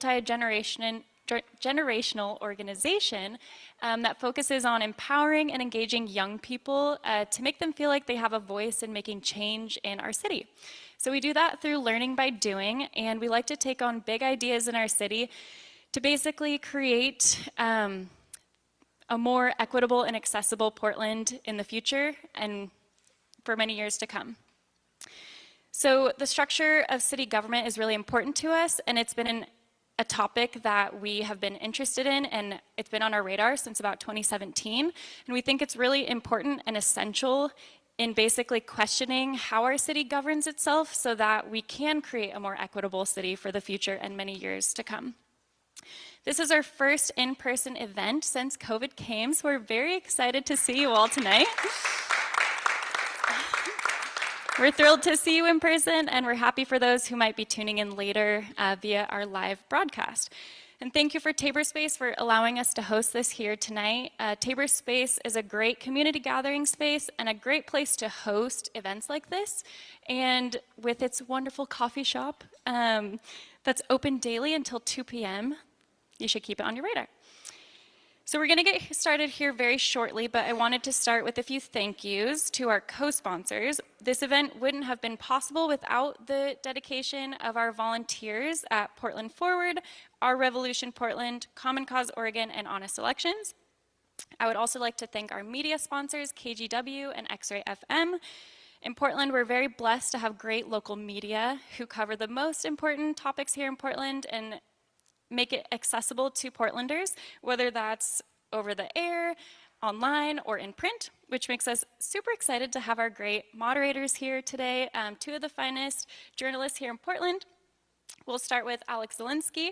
multi-generational organization that focuses on empowering and engaging young people to make them feel like they have a voice in making change in our city. So we do that through learning by doing, and we like to take on big ideas in our city to basically create a more equitable and accessible Portland in the future and for many years to come. So the structure of city government is really important to us, and it's been a topic that we have been interested in, and it's been on our radar since about 2017. And we think it's really important and essential in basically questioning how our city governs itself so that we can create a more equitable city for the future and many years to come. This is our first in-person event since COVID came, so we're very excited to see you all tonight. We're thrilled to see you in person, and we're happy for those who might be tuning in later via our live broadcast. And thank you for Tabor Space for allowing us to host this here tonight. Tabor Space is a great community gathering space and a great place to host events like this. And with its wonderful coffee shop that's open daily until 2 p.m., you should keep it on your radar. So we're going to get started here very shortly, but I wanted to start with a few thank yous to our co-sponsors. This event wouldn't have been possible without the dedication of our volunteers at Portland Forward, Our Revolution Portland, Common Cause Oregon, and Honest Elections. I would also like to thank our media sponsors, KGW and X-Ray FM. In Portland, we're very blessed to have great local media who cover the most important topics here in Portland and make it accessible to Portlanders, whether that's over the air, online, or in print, which makes us super excited to have our great moderators here today, two of the finest journalists here in Portland. We'll start with Alex Zielinski.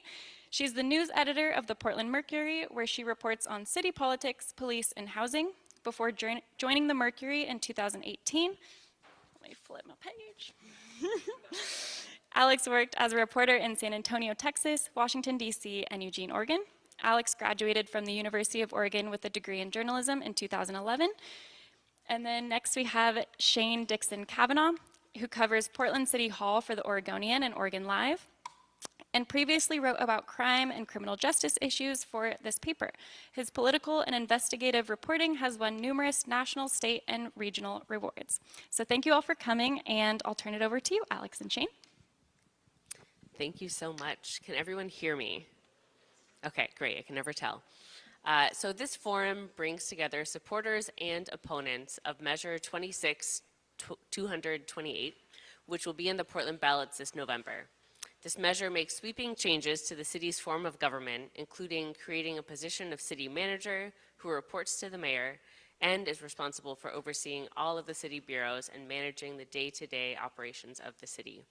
She's the news editor of the Portland Mercury, where she reports on city politics, police, and housing. Before joining the Mercury in 2018, let me flip my page. Alex worked as a reporter in San Antonio, Texas, Washington, D.C., and Eugene, Oregon. Alex graduated from the University of Oregon with a degree in journalism in 2011. And then next we have Shane Dixon Kavanaugh, who covers Portland City Hall for the Oregonian and Oregon Live, and previously wrote about crime and criminal justice issues for this paper. His political and investigative reporting has won numerous national, state, and regional rewards. So thank you all for coming, and I'll turn it over to you, Alex and Shane. Thank you so much. Can everyone hear me? Okay, great. I can never tell. So this forum brings together supporters and opponents of Measure 26-228, which will be in the Portland ballots this November. This measure makes sweeping changes to the city's form of government, including creating a position of city manager who reports to the mayor and is responsible for overseeing all of the city bureaus and managing the day-to-day operations of the city.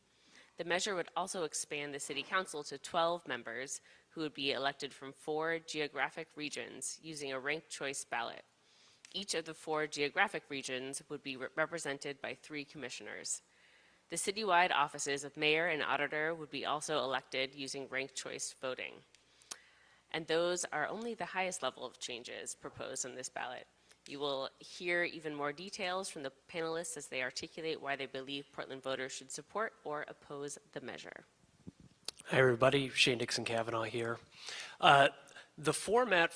The measure would also expand the city council to 12 members who would be elected from 4 geographic regions using a ranked choice ballot. Each of the 4 geographic regions would be represented by 3 commissioners. The citywide offices of mayor and auditor would be also elected using ranked choice voting. And those are only the highest level of changes proposed on this ballot. You will hear even more details from the panelists as they articulate why they believe Portland voters should support or oppose the measure. Hi everybody, Shane Dixon Kavanaugh here. The format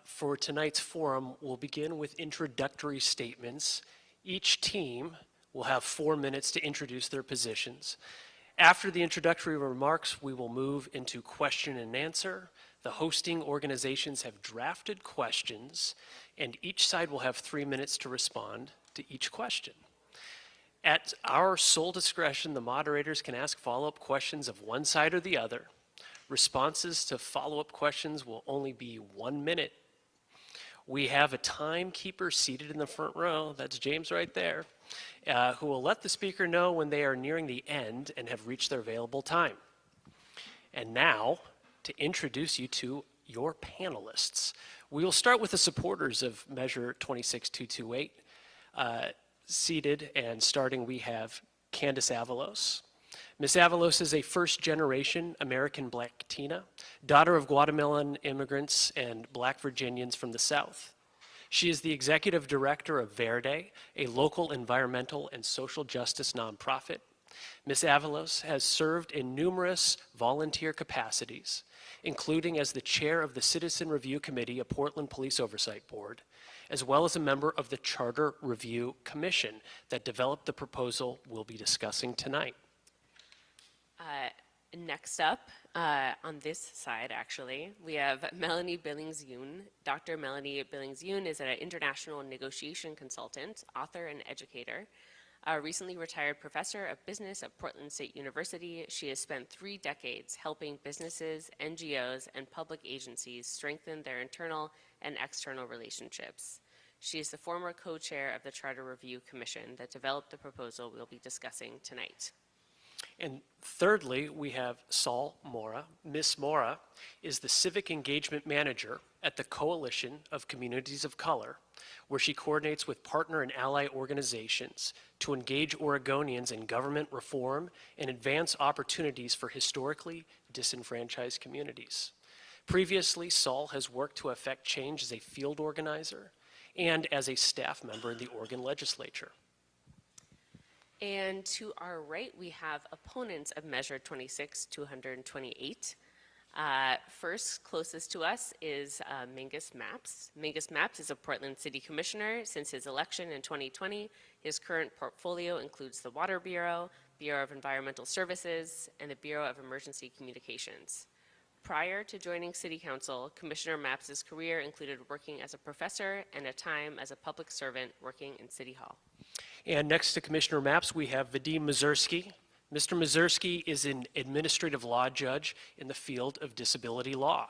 for tonight's forum will begin with introductory statements. Each team will have 4 minutes to introduce their positions. After the introductory remarks, we will move into question and answer. The hosting organizations have drafted questions, and each side will have 3 minutes to respond to each question. At our sole discretion, the moderators can ask follow-up questions of one side or the other. Responses to follow-up questions will only be 1 minute. We have a timekeeper seated in the front row, that's James right there, who will let the speaker know when they are nearing the end and have reached their available time. And now, to introduce you to your panelists. We will start with the supporters of Measure 26228. Seated and starting, we have Candace Avalos. Ms. Avalos is a first-generation American Black Latina, daughter of Guatemalan immigrants and Black Virginians from the South. She is the executive director of Verde, a local environmental and social justice nonprofit, Ms. Avalos has served in numerous volunteer capacities, including as the chair of the Citizen Review Committee of Portland Police Oversight Board, as well as a member of the Charter Review Commission that developed the proposal we'll be discussing tonight. Next up, on this side actually, we have Melanie Billings-Yoon. Dr. Melanie Billings-Yoon is an international negotiation consultant, author, and educator. A recently retired professor of business at Portland State University, she has spent 3 decades helping businesses, NGOs, and public agencies strengthen their internal and external relationships. She is the former co-chair of the Charter Review Commission that developed the proposal we'll be discussing tonight. And thirdly, we have Sol Mora. Ms. Mora is the Civic Engagement Manager at the Coalition of Communities of Color, where she coordinates with partner and ally organizations to engage Oregonians in government reform and advance opportunities for historically disenfranchised communities. Previously, Sol has worked to effect change as a field organizer and as a staff member in the Oregon legislature. And to our right, we have opponents of Measure 26-228. First, closest to us is Mingus Mapps. Mingus Mapps is a Portland City Commissioner since his election in 2020. His current portfolio includes the Water Bureau, Bureau of Environmental Services, and the Bureau of Emergency Communications. Prior to joining City Council, Commissioner Mapps' career included working as a professor and a time as a public servant working in City Hall. And next to Commissioner Mapps, we have Vadim Mazursky. Mr. Mazursky is an administrative law judge in the field of disability law.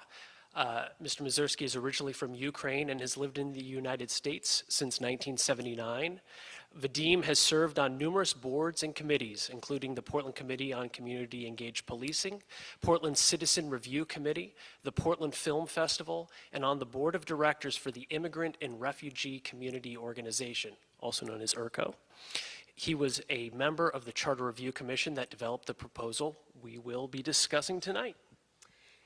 Mr. Mazursky is originally from Ukraine and has lived in the United States since 1979. Vadim has served on numerous boards and committees, including the Portland Committee on Community Engaged Policing, Portland Citizen Review Committee, the Portland Film Festival, and on the board of directors for the Immigrant and Refugee Community Organization, also known as IRCO. He was a member of the Charter Review Commission that developed the proposal we will be discussing tonight.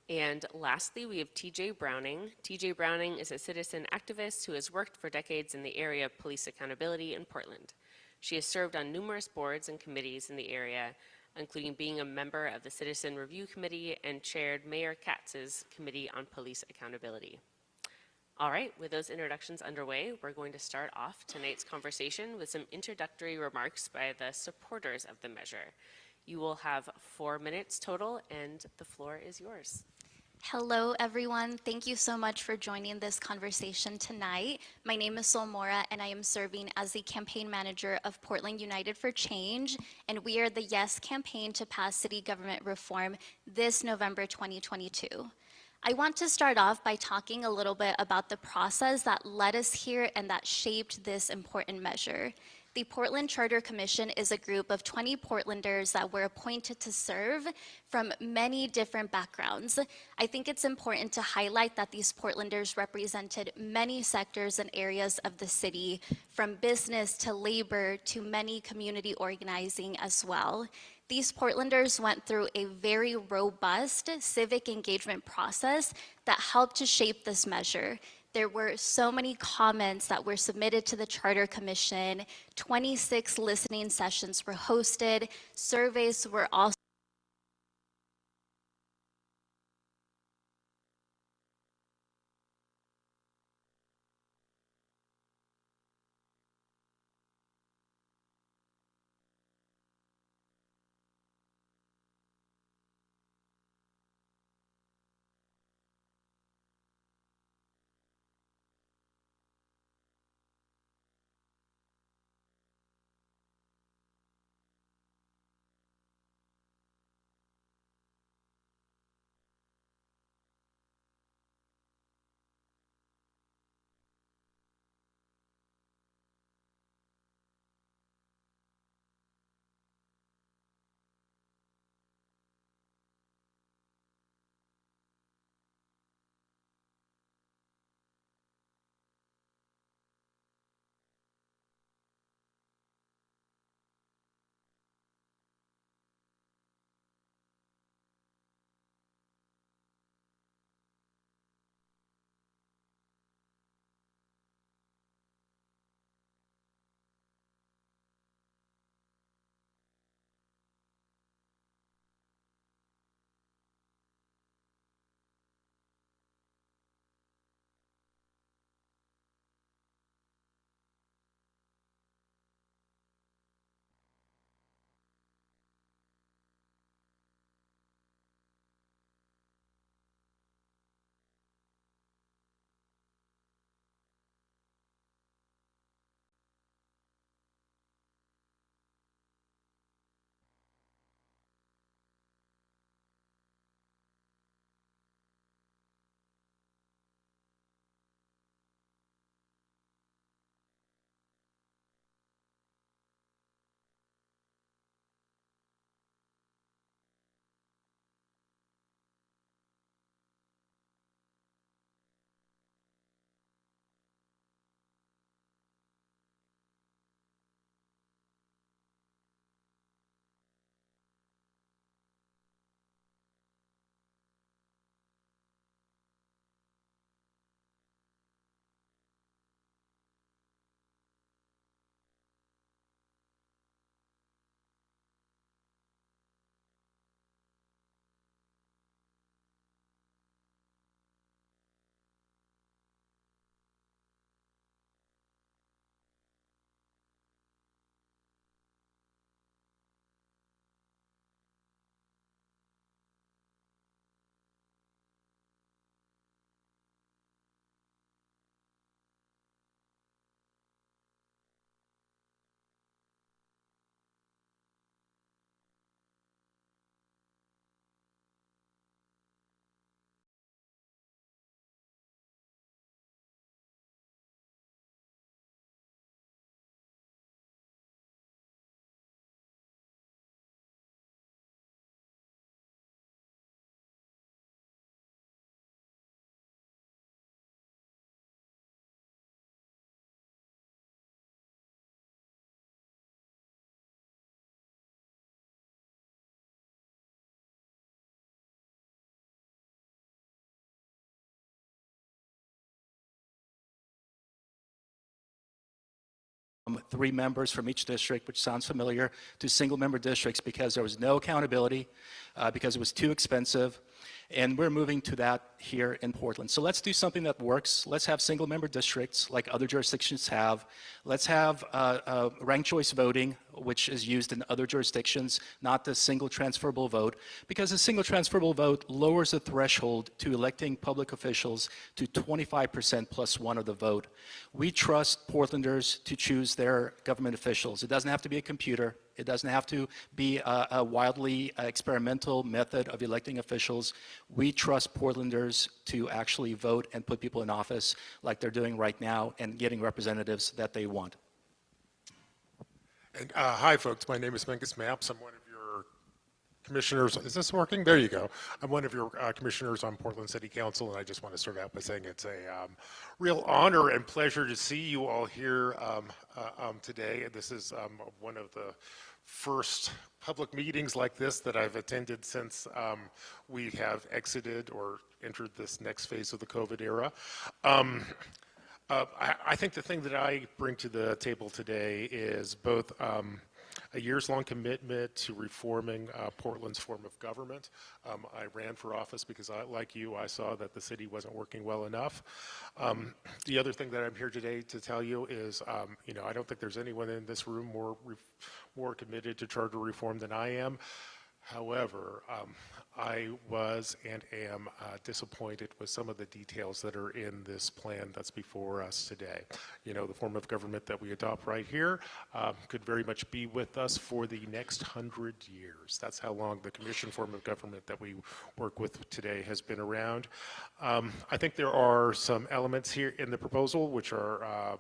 And lastly, we have TJ Browning. TJ Browning is a citizen activist who has worked for decades in the area of police accountability in Portland. She has served on numerous boards and committees in the area, including being a member of the Citizen Review Committee and chaired Mayor Katz's Committee on Police Accountability. All right, with those introductions underway, we're going to start off tonight's conversation with some introductory remarks by the supporters of the measure. You will have 4 minutes total, and the floor is yours. Hello, everyone. Thank you so much for joining this conversation tonight. My name is Sol Mora, and I am serving as the campaign manager of Portland United for Change, and we are the Yes campaign to pass city government reform this November 2022. I want to start off by talking a little bit about the process that led us here and that shaped this important measure. The Portland Charter Commission is a group of 20 Portlanders that were appointed to serve from many different backgrounds. I think it's important to highlight that these Portlanders represented many sectors and areas of the city, from business to labor to many community organizing as well. These Portlanders went through a very robust civic engagement process that helped to shape this measure. There were so many comments that were submitted to the Charter Commission. 26 listening sessions were hosted. Surveys were also 3 members from each district, which sounds familiar, to single-member districts because there was no accountability, because it was too expensive. And we're moving to that here in Portland. So let's do something that works. Let's have single-member districts like other jurisdictions have. Let's have ranked choice voting, which is used in other jurisdictions, not the single transferable vote, because a single transferable vote lowers the threshold to electing public officials to 25% plus 1 of the vote. We trust Portlanders to choose their government officials. It doesn't have to be a computer. It doesn't have to be a wildly experimental method of electing officials. We trust Portlanders to actually vote and put people in office like they're doing right now and getting representatives that they want. And, hi, folks. My name is Mingus Maps. I'm one of your commissioners. Is this working? There you go. I'm one of your commissioners on Portland City Council, and I just want to start out by saying it's a real honor and pleasure to see you all here today. This is one of the first public meetings like this that I've attended since we have exited or entered this next phase of the COVID era. I think the thing that I bring to the table today is both a years-long commitment to reforming Portland's form of government. I ran for office because, like you, I saw that the city wasn't working well enough. The other thing that I'm here today to tell you is, I don't think there's anyone in this room more committed to charter reform than I am. However, I was and am disappointed with some of the details that are in this plan that's before us today. The form of government that we adopt right here could very much be with us for the next 100 years. That's how long the commission form of government that we work with today has been around. I think there are some elements here in the proposal which are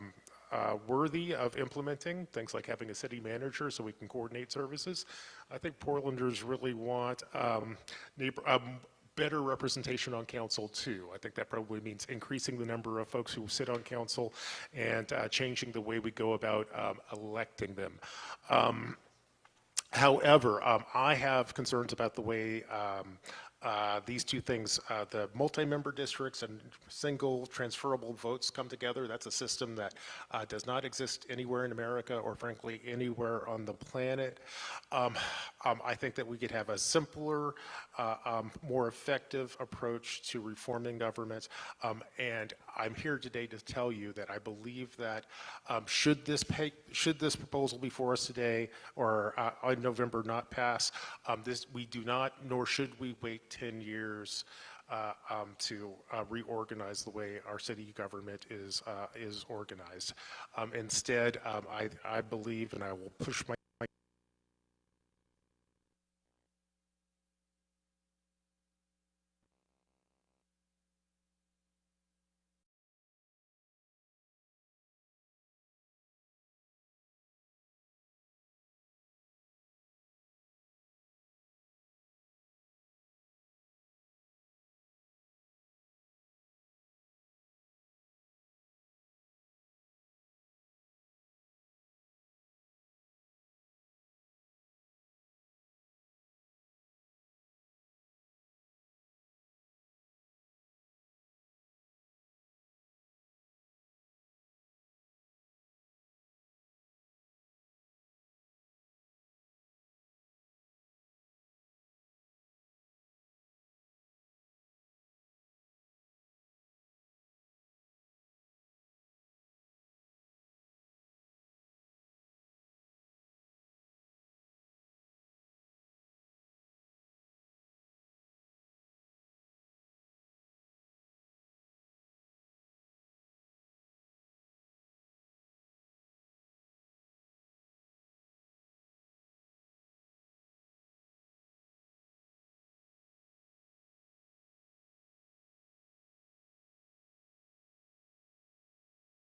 worthy of implementing, things like having a city manager so we can coordinate services. I think Portlanders really want better representation on council too. I think that probably means increasing the number of folks who sit on council and changing the way we go about electing them. However, I have concerns about the way these two things, the multi-member districts and single transferable votes come together. That's a system that does not exist anywhere in America or frankly anywhere on the planet. I think that we could have a simpler, more effective approach to reforming government. And I'm here today to tell you that I believe that should this proposal before us today or in November not pass, we do not, nor should we wait 10 years to reorganize the way our city government is organized. Instead, I believe, and I will push my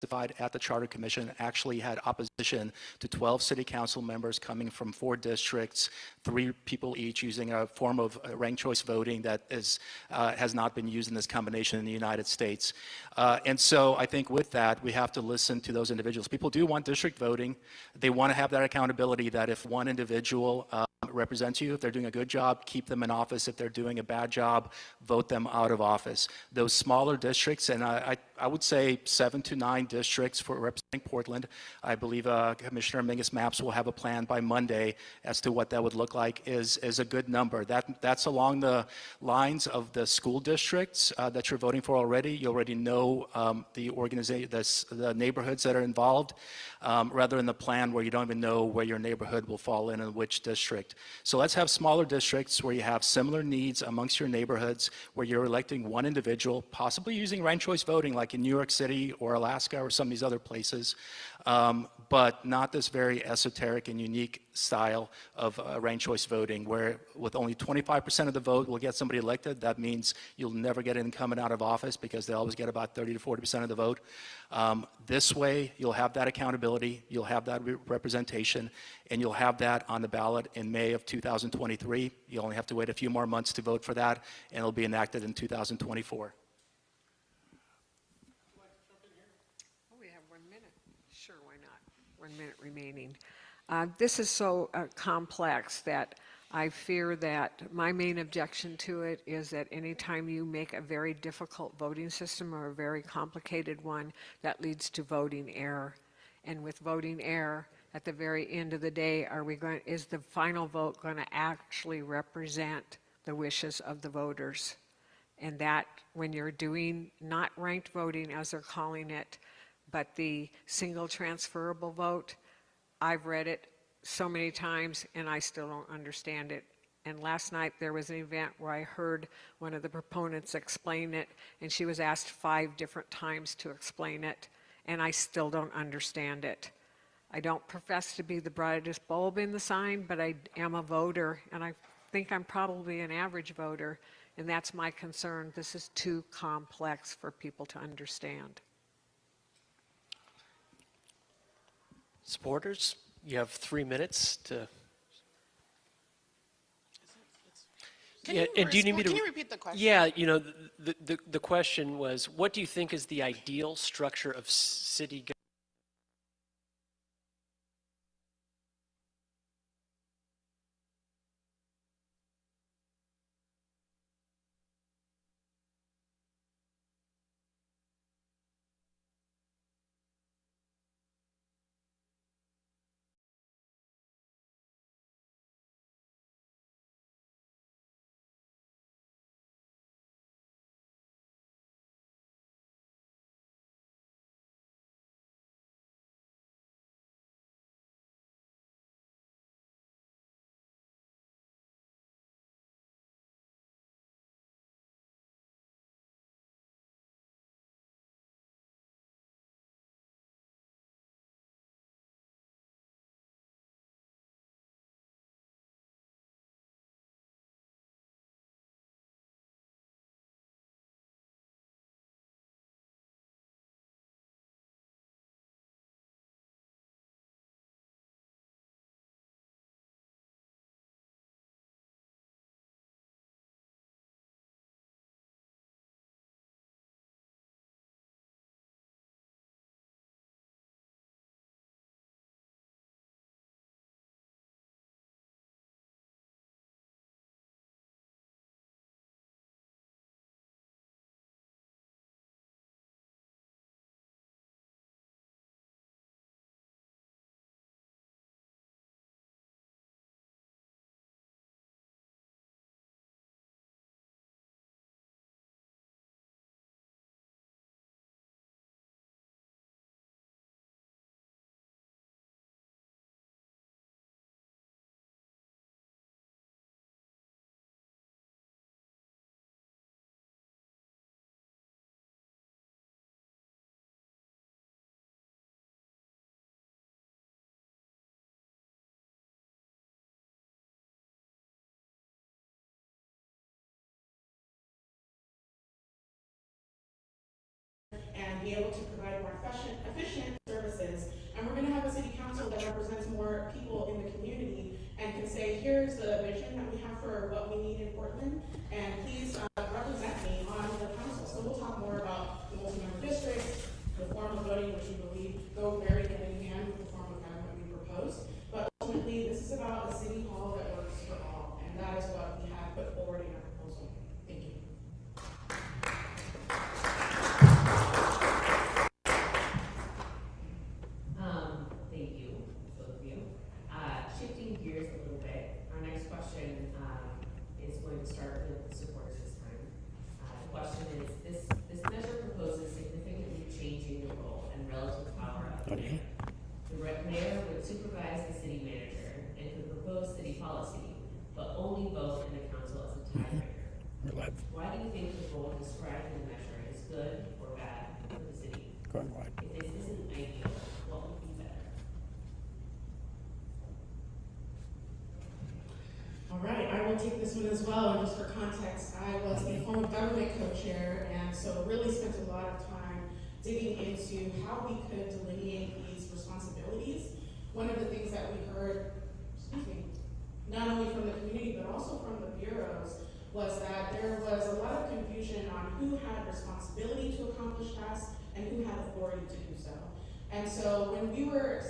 testified at the Charter Commission actually had opposition to 12 city council members coming from 4 districts, 3 people each using a form of ranked choice voting that has not been used in this combination in the United States. And so I think with that, we have to listen to those individuals. People do want district voting. They want to have that accountability that if one individual represents you, if they're doing a good job, keep them in office. If they're doing a bad job, vote them out of office. Those smaller districts, and I I would say 7 to 9 districts for representing Portland. I believe Commissioner Mingus Maps will have a plan by Monday as to what that would look like is a good number. That's along the lines of the school districts that you're voting for already. You already know the organization, the neighborhoods that are involved, rather than the plan where you don't even know where your neighborhood will fall in and which district. So let's have smaller districts where you have similar needs amongst your neighborhoods, where you're electing one individual, possibly using ranked choice voting like in New York City or Alaska or some of these other places, but not this very esoteric and unique style of ranked choice voting where with only 25% of the vote will get somebody elected. That means you'll never get an incumbent out of office because they always get about 30 to 40% of the vote. This way, you'll have that accountability, you'll have that representation, and you'll have that on the ballot in May of 2023. You only have to wait a few more months to vote for that, and it'll be enacted in 2024. We have 1 minute. Sure, why not? 1 minute remaining. This is so complex that I fear that my main objection to it is that anytime you make a very difficult voting system or a very complicated one, that leads to voting error. And with voting error, at the very end of the day, is the final vote going to actually represent the wishes of the voters? And that when you're doing not ranked voting, as they're calling it, but the single transferable vote, I've read it so many times and I still don't understand it. And last night there was an event where I heard one of the proponents explain it, and she was asked 5 different times to explain it, and I still don't understand it. I don't profess to be the brightest bulb in the sign, but I am a voter, and I think I'm probably an average voter, and that's my concern. This is too complex for people to understand. Supporters, you have 3 minutes to. Can Yeah, you and do you need me to? can you repeat the question? Yeah, you know, the question was, what do you think is the ideal structure of city government? And be able to provide more efficient services. And we're going to have a city council that represents more people in the community and can say, here's the vision that we have for what we need in Portland, and please represent me on the council. So we'll talk more about the multi-member districts, the form of voting, which we believe go very hand in hand with the form of government we propose. But ultimately, this is about a city hall that works for all, and that is what we have put forward in our proposal. Thank you. question is, this measure proposes significantly changing the role and relative power of the mayor. The mayor would supervise the city manager and could propose city policy, but only vote in the council as a tiebreaker. Why do you think the role described in the measure is good or bad for the city? If this isn't ideal, what would be better? All right, I will take this one as well, and just for context, I was the form of government co-chair, and so really spent a lot of time digging into how we could delineate these responsibilities. One of the things that we heard, not only from the community, but also from the bureaus, was that there was a lot of confusion on who had responsibility to accomplish tasks and who had authority to do so. And so when we were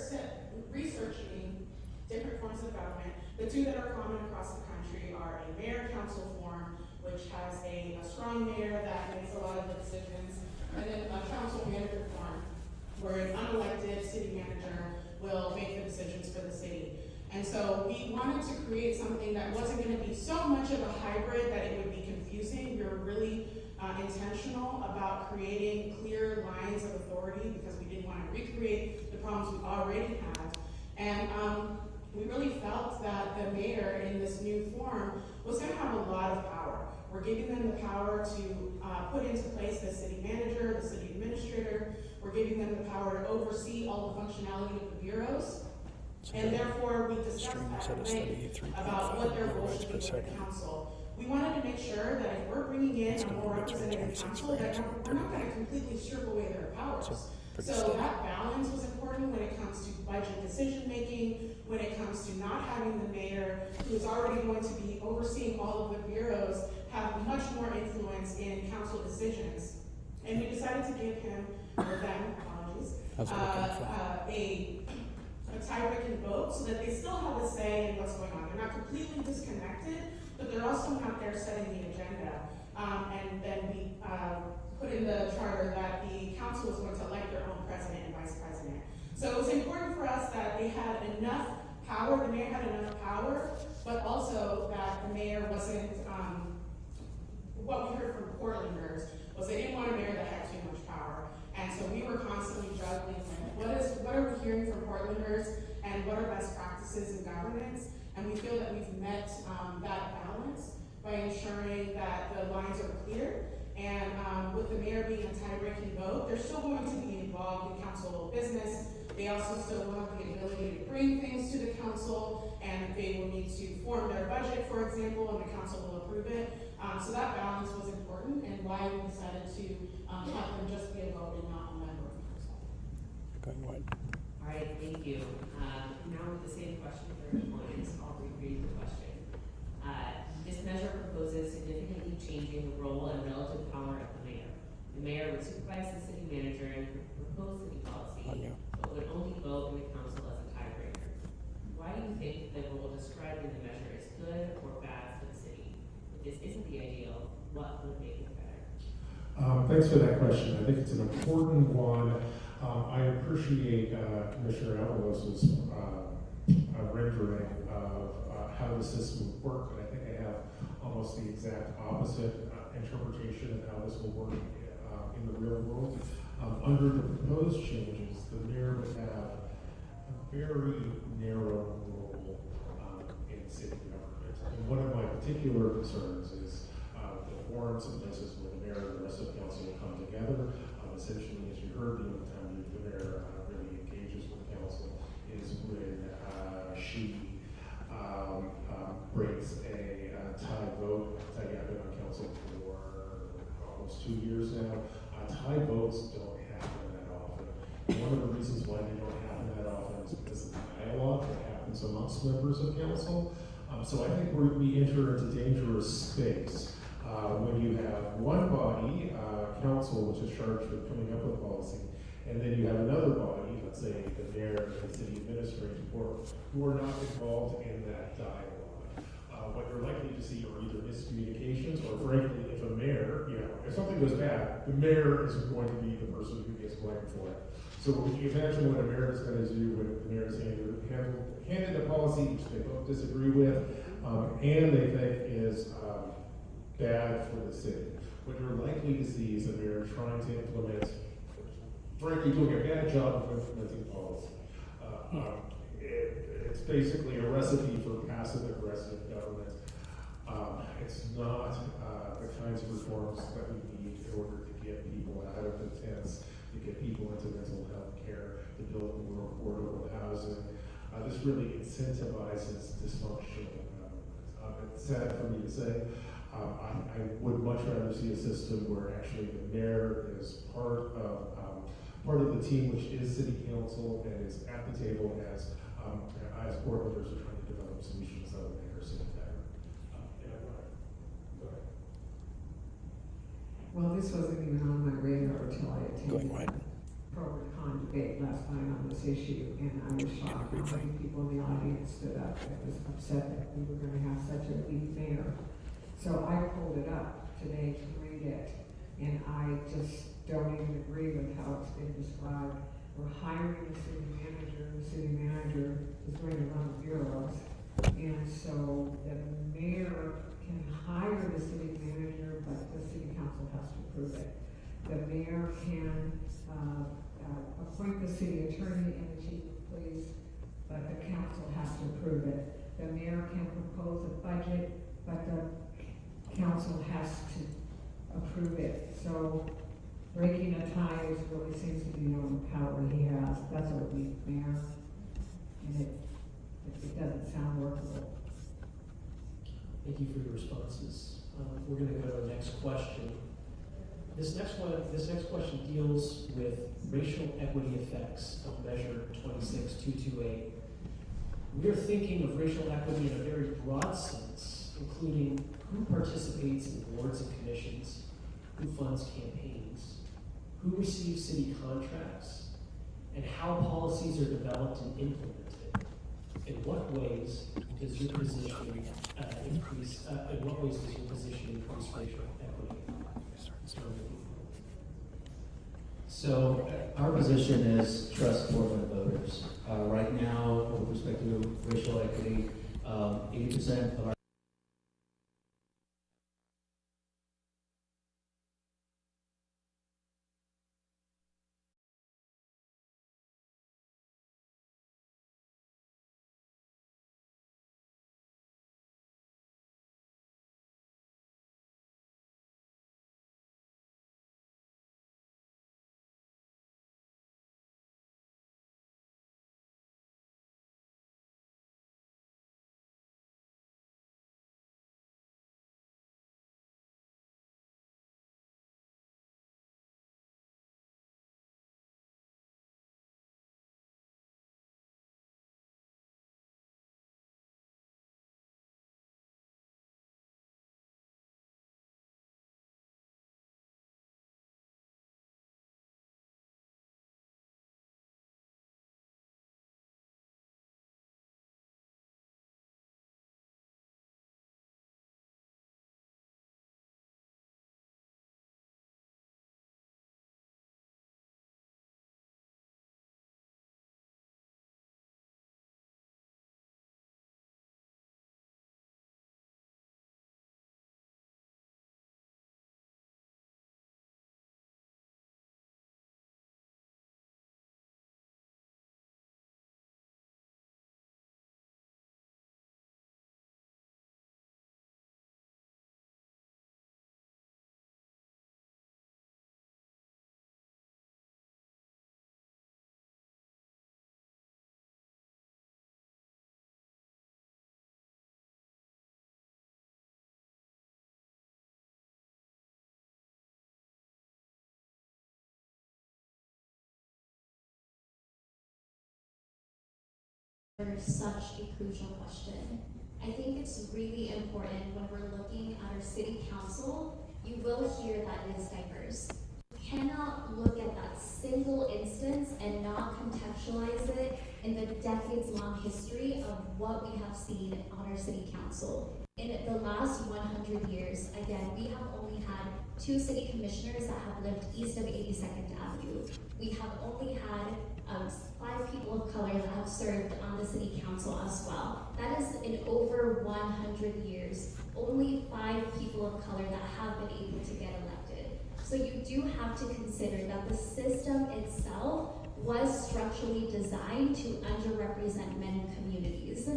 researching different forms of government, the two that are common across the country are a mayor-council form, which has a strong mayor that makes a lot of the decisions, and then a council manager form, where an unelected city manager will make the decisions for the city. And so we wanted to create something that wasn't going to be so much of a hybrid that it would be confusing. We were really intentional about creating clear lines of authority because we didn't want to recreate the problems we already had. And we really felt that the mayor in this new form was going to have a lot of power. We're giving them the power to put into place the city manager, the city administrator. We're giving them the power to oversee all the functionality of the bureaus. And therefore, we discussed that tonight about what their role should be with the council. We wanted to make sure that if we're bringing in a more representative council, that we're not going to completely strip away their powers. So that balance was important when it comes to budget decision making, when it comes to not having the mayor, who is already going to be overseeing all of the bureaus, have much more influence in council decisions. And we decided to give him, or them, apologies, a tie-breaking vote so that they still have a say in what's going on. They're not completely disconnected, but they're also not there setting the agenda. And then we put in the charter that the council was going to elect their own president and vice president. So it was important for us that they had enough power, the mayor had enough power, but also that the mayor wasn't, what we heard from Portlanders was they didn't want a mayor that had too much power. And so we were constantly juggling what are we hearing from Portlanders and what are best practices in governance? And we feel that we've met that balance by ensuring that the lines are clear. And with the mayor being a tie-breaking vote, they're still going to be involved in council business. They also still will have the ability to bring things to the council, and they will need to form their budget, for example, and the council will approve it. So that balance was important, and why we decided to have them just be a vote and not a member of council. All right, thank you. Now with the same question for employees, I'll reread the question. This measure proposes significantly changing the role and relative power of the mayor. The mayor would supervise the city manager and propose city policy, but would only vote in the council as a tiebreaker. Why do you think the role described in the measure is good or bad for the city? If this isn't the ideal, what would make it better? Thanks for that question. I think it's an important one. I appreciate Commissioner Avalos's rendering of how the system would work, and I think I have almost the exact opposite interpretation of how this will work in the real world. Under the proposed changes, the mayor would have a very narrow role in city government. And one of my particular concerns is the forums and places where the mayor and the rest of the council will come together. Essentially, as you heard, the only time the mayor really engages with the council is when she brings a tie vote. I've been on council for almost 2 years now. Tie votes don't happen that often. And one of the reasons why they don't happen that often is because of the dialogue that happens amongst members of council. So I think we enter into dangerous space when you have one body, council, which is charged with coming up with policy, and then you have another body, let's say the mayor and the city administrative board, who are not involved in that dialogue. What you're likely to see are either miscommunications or, frankly, if a mayor, if something goes bad, the mayor is going to be the person who gets blamed for it. So if you imagine what a mayor is going to do when the mayor is handed a policy which they both disagree with and they think is bad for the city. what you're likely to see is that they're trying to implement, frankly, doing a bad job of implementing policy. It's basically a recipe for passive-aggressive government. It's not the kinds of reforms that we need in order to get people out of the tents, to get people into mental health care, to build more affordable housing. This really incentivizes dysfunctional government. It's sad for me to say. I would much rather see a system where actually the mayor is part of the team, which is city council, and is at the table as Portlanders are trying to develop solutions that will make our city better. Go ahead. Well, this wasn't even on my radar until I attended the pro and con debate last night on this issue, and I was shocked how many people in the audience stood up and was upset that we were going to have such a weak mayor. So I pulled it up today to read it, and I just don't even agree with how it's been described. We're hiring the city manager is going to run the bureaus, and so the mayor can hire the city manager, but the city council has to approve it. The mayor can appoint the city attorney and the chief of police, but the council has to approve it. The mayor can propose a budget, but the council has to approve it. So breaking a tie is really seems to be the only power he has. That's a weak mayor, and it doesn't sound workable. Thank you for your responses. We're going to go to our next question. This next question deals with racial equity effects of Measure 26228. We are thinking of racial equity in a very broad sense, including who participates in boards and commissions, who funds campaigns, who receives city contracts, and how policies are developed and implemented. In what ways does your position increase racial equity? So our position is trust Portland voters. Right now, with respect to racial equity, 80% of our Such a crucial question. I think it's really important when we're looking at our city council, you will hear that it is diverse. You cannot look at that single instance and not contextualize it in the decades-long history of what we have seen on our city council. In the last 100 years, again, we have only had 2 city commissioners that have lived east of 82nd Avenue. We have only had 5 people of color that have served on the city council as well. That is in over 100 years, only 5 people of color that have been able to get elected. So you do have to consider that the system itself was structurally designed to underrepresent many communities.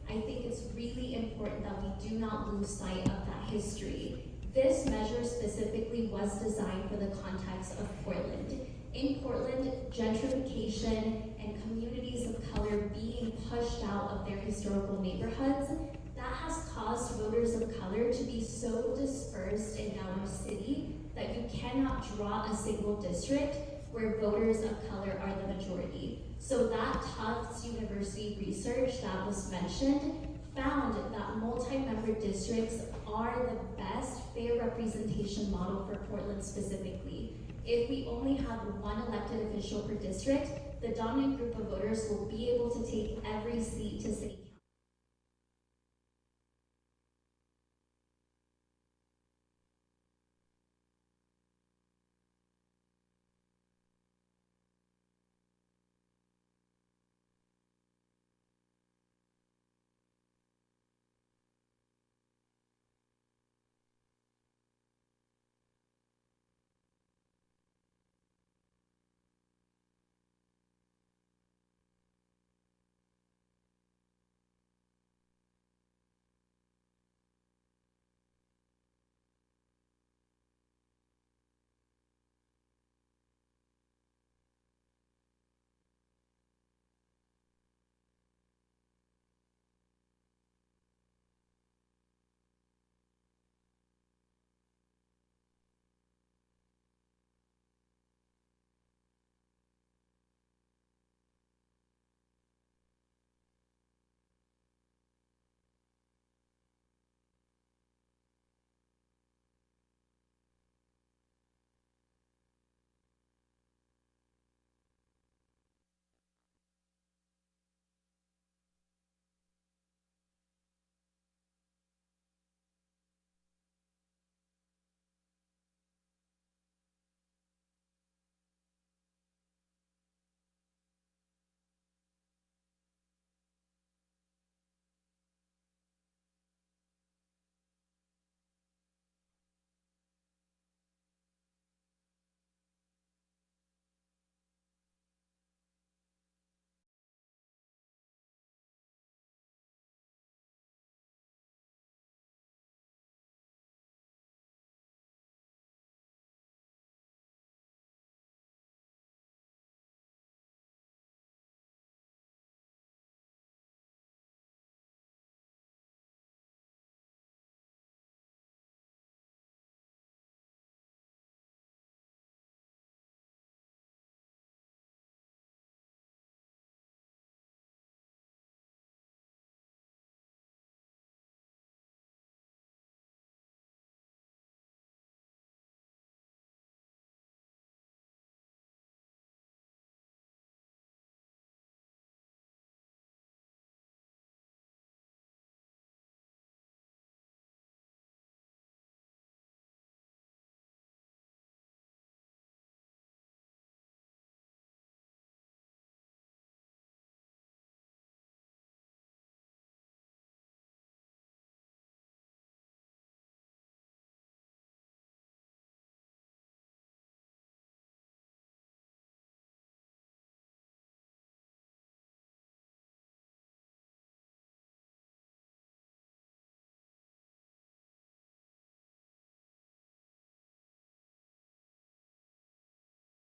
I think it's really important that we do not lose sight of that history. This measure specifically was designed for the context of Portland. In Portland, gentrification and communities of color being pushed out of their historical neighborhoods, that has caused voters of color to be so dispersed in our city that you cannot draw a single district where voters of color are the majority. So that Tufts University research that was mentioned found that multi-member districts are the best fair representation model for Portland specifically. If we only have 1 elected official per district, the dominant group of voters will be able to take every seat to city council.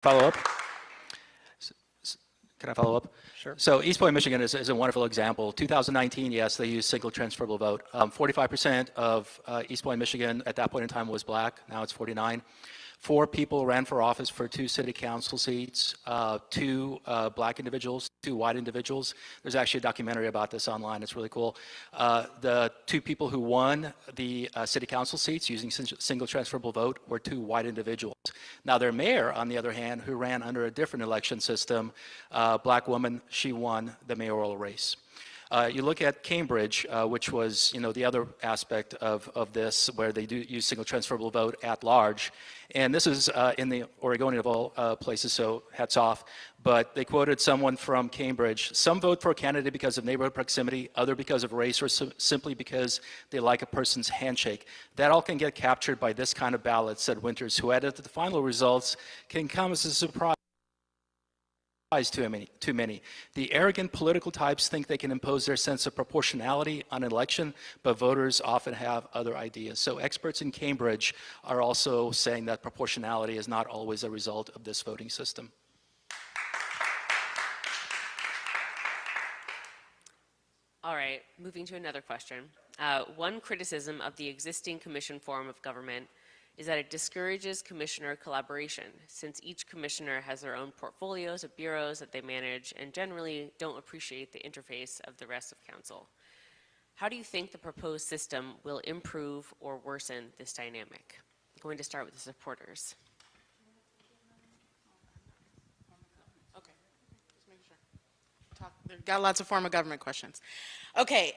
Follow up? Can I follow up? Sure. So East Point, Michigan is a wonderful example. 2019, yes, they used single transferable vote. 45% of East Point, Michigan at that point in time was black. Now it's 49. 4 people ran for office for 2 city council seats, 2 black individuals, 2 white individuals. There's actually a documentary about this online. It's really cool. The 2 people who won the city council seats using single transferable vote were 2 white individuals. Now their mayor, on the other hand, who ran under a different election system, black woman, she won the mayoral race. You look at Cambridge, which was, the other aspect of this, where they do use single transferable vote at large. And this is in the Oregonian of all places, so hats off. But they quoted someone from Cambridge: some vote for a candidate because of neighborhood proximity, other because of race, or simply because they like a person's handshake. That all can get captured by this kind of ballot, said Winters, who added that the final results can come as a surprise too many. The arrogant political types think they can impose their sense of proportionality on an election, but voters often have other ideas. So experts in Cambridge are also saying that proportionality is not always a result of this voting system. All right, moving to another question. One criticism of the existing commission form of government is that it discourages commissioner collaboration, since each commissioner has their own portfolios of bureaus that they manage and generally don't appreciate the interface of the rest of council. How do you think the proposed system will improve or worsen this dynamic? I'm going to start with the supporters. Got lots of form of government questions. Okay,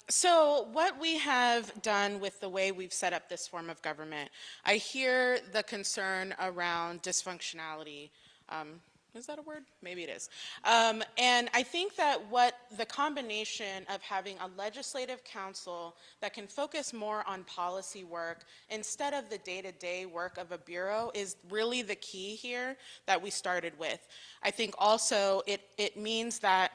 so what we have done with the way we've set up this form of government, I hear the concern around dysfunctionality. Is that a word? Maybe it is. And I think that what the combination of having a legislative council that can focus more on policy work instead of the day-to-day work of a bureau is really the key here that we started with. I think also it means that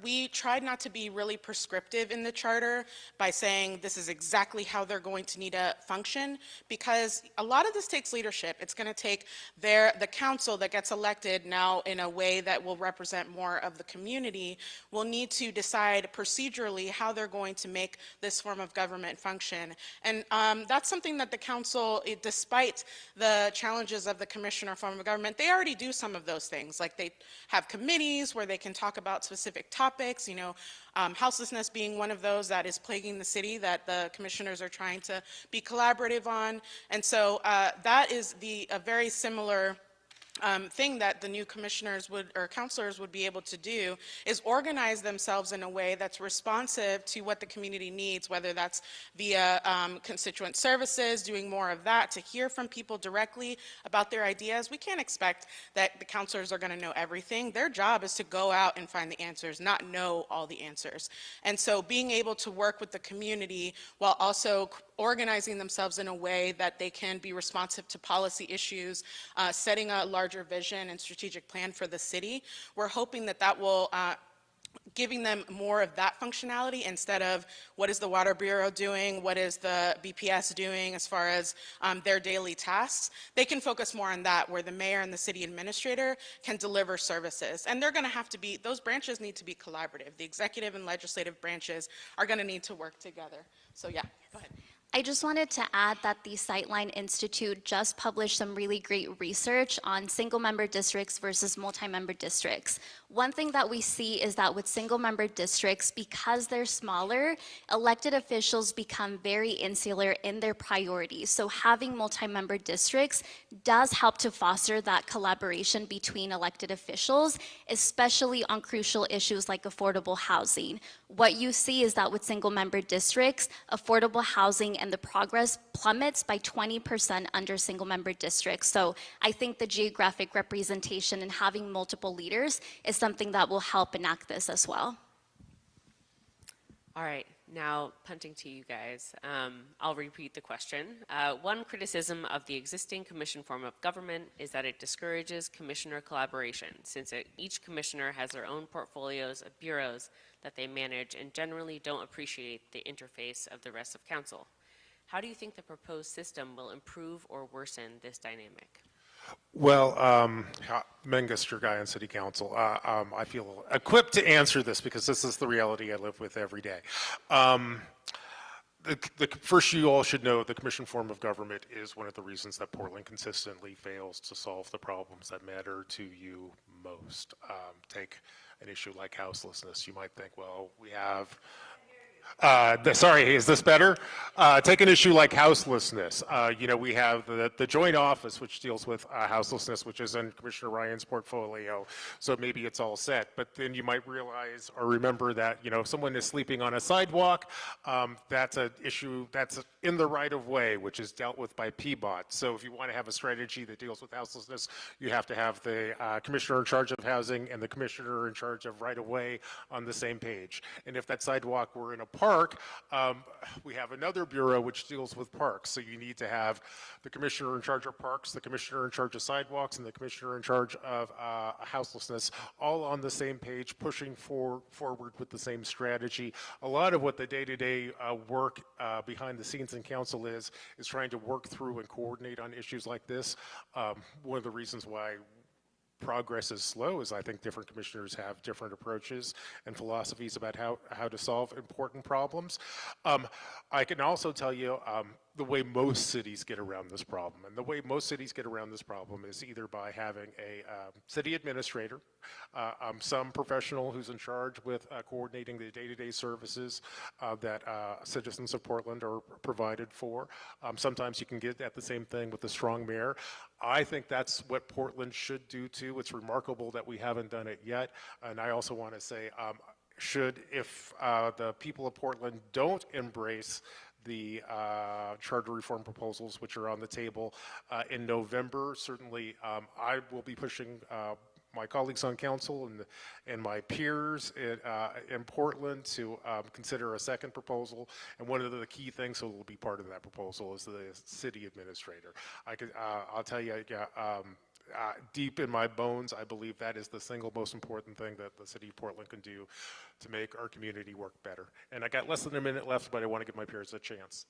we tried not to be really prescriptive in the charter by saying this is exactly how they're going to need to function, because a lot of this takes leadership. It's going to take the council that gets elected now in a way that will represent more of the community will need to decide procedurally how they're going to make this form of government function. And that's something that the council, despite the challenges of the commissioner form of government, they already do some of those things. Like they have committees where they can talk about specific topics, houselessness being one of those that is plaguing the city that the commissioners are trying to be collaborative on. And so that is a very similar thing that the new commissioners or counselors would be able to do, is organize themselves in a way that's responsive to what the community needs, whether that's via constituent services, doing more of that, to hear from people directly about their ideas. We can't expect that the counselors are going to know everything. Their job is to go out and find the answers, not know all the answers. And so being able to work with the community while also organizing themselves in a way that they can be responsive to policy issues, setting a larger vision and strategic plan for the city. We're hoping that that will giving them more of that functionality instead of what is the Water Bureau doing, what is the BPS doing as far as their daily tasks. They can focus more on that, where the mayor and the city administrator can deliver services. And they're going to have to be, those branches need to be collaborative. The executive and legislative branches are going to need to work together. So yeah, go ahead. I just wanted to add that the Sightline Institute just published some really great research on single-member districts versus multi-member districts. One thing that we see is that with single-member districts, because they're smaller, elected officials become very insular in their priorities. So having multi-member districts does help to foster that collaboration between elected officials, especially on crucial issues like affordable housing. What you see is that with single-member districts, affordable housing and the progress plummets by 20% under single-member districts. So I think the geographic representation and having multiple leaders is something that will help enact this as well. All right, now punting to you guys. I'll repeat the question. One criticism of the existing commission form of government is that it discourages commissioner collaboration, since each commissioner has their own portfolios of bureaus that they manage and generally don't appreciate the interface of the rest of council. How do you think the proposed system will improve or worsen this dynamic? Well, Mengus, your guy on City Council, I feel equipped to answer this because this is the reality I live with every day. First, you all should know the commission form of government is one of the reasons that Portland consistently fails to solve the problems that matter to you most. Take an issue like houselessness. You might think, well, we have Sorry, is this better? Take an issue like houselessness. We have the joint office, which deals with houselessness, which is in Commissioner Ryan's portfolio. So maybe it's all set. But then you might realize or remember that, if someone is sleeping on a sidewalk, that's an issue that's in the right of way, which is dealt with by PBOT. So if you want to have a strategy that deals with houselessness, you have to have the commissioner in charge of housing and the commissioner in charge of right of way on the same page. And if that sidewalk were in a park, we have another bureau which deals with parks. So you need to have the commissioner in charge of parks, the commissioner in charge of sidewalks, and the commissioner in charge of houselessness, all on the same page, pushing forward with the same strategy. A lot of what the day-to-day work behind the scenes in council is trying to work through and coordinate on issues like this. One of the reasons why progress is slow is I think different commissioners have different approaches and philosophies about how to solve important problems. I can also tell you the way most cities get around this problem. And the way most cities get around this problem is either by having a city administrator, some professional who's in charge with coordinating the day-to-day services that citizens of Portland are provided for. Sometimes you can get at the same thing with a strong mayor. I think that's what Portland should do too. It's remarkable that we haven't done it yet. And I also want to say, if the people of Portland don't embrace the charter reform proposals which are on the table in November, certainly I will be pushing my colleagues on council and my peers in Portland to consider a second proposal. And one of the key things that will be part of that proposal is the city administrator. I'll tell you, deep in my bones, I believe that is the single most important thing that the city of Portland can do to make our community work better. And I got less than a minute left, but I want to give my peers a chance.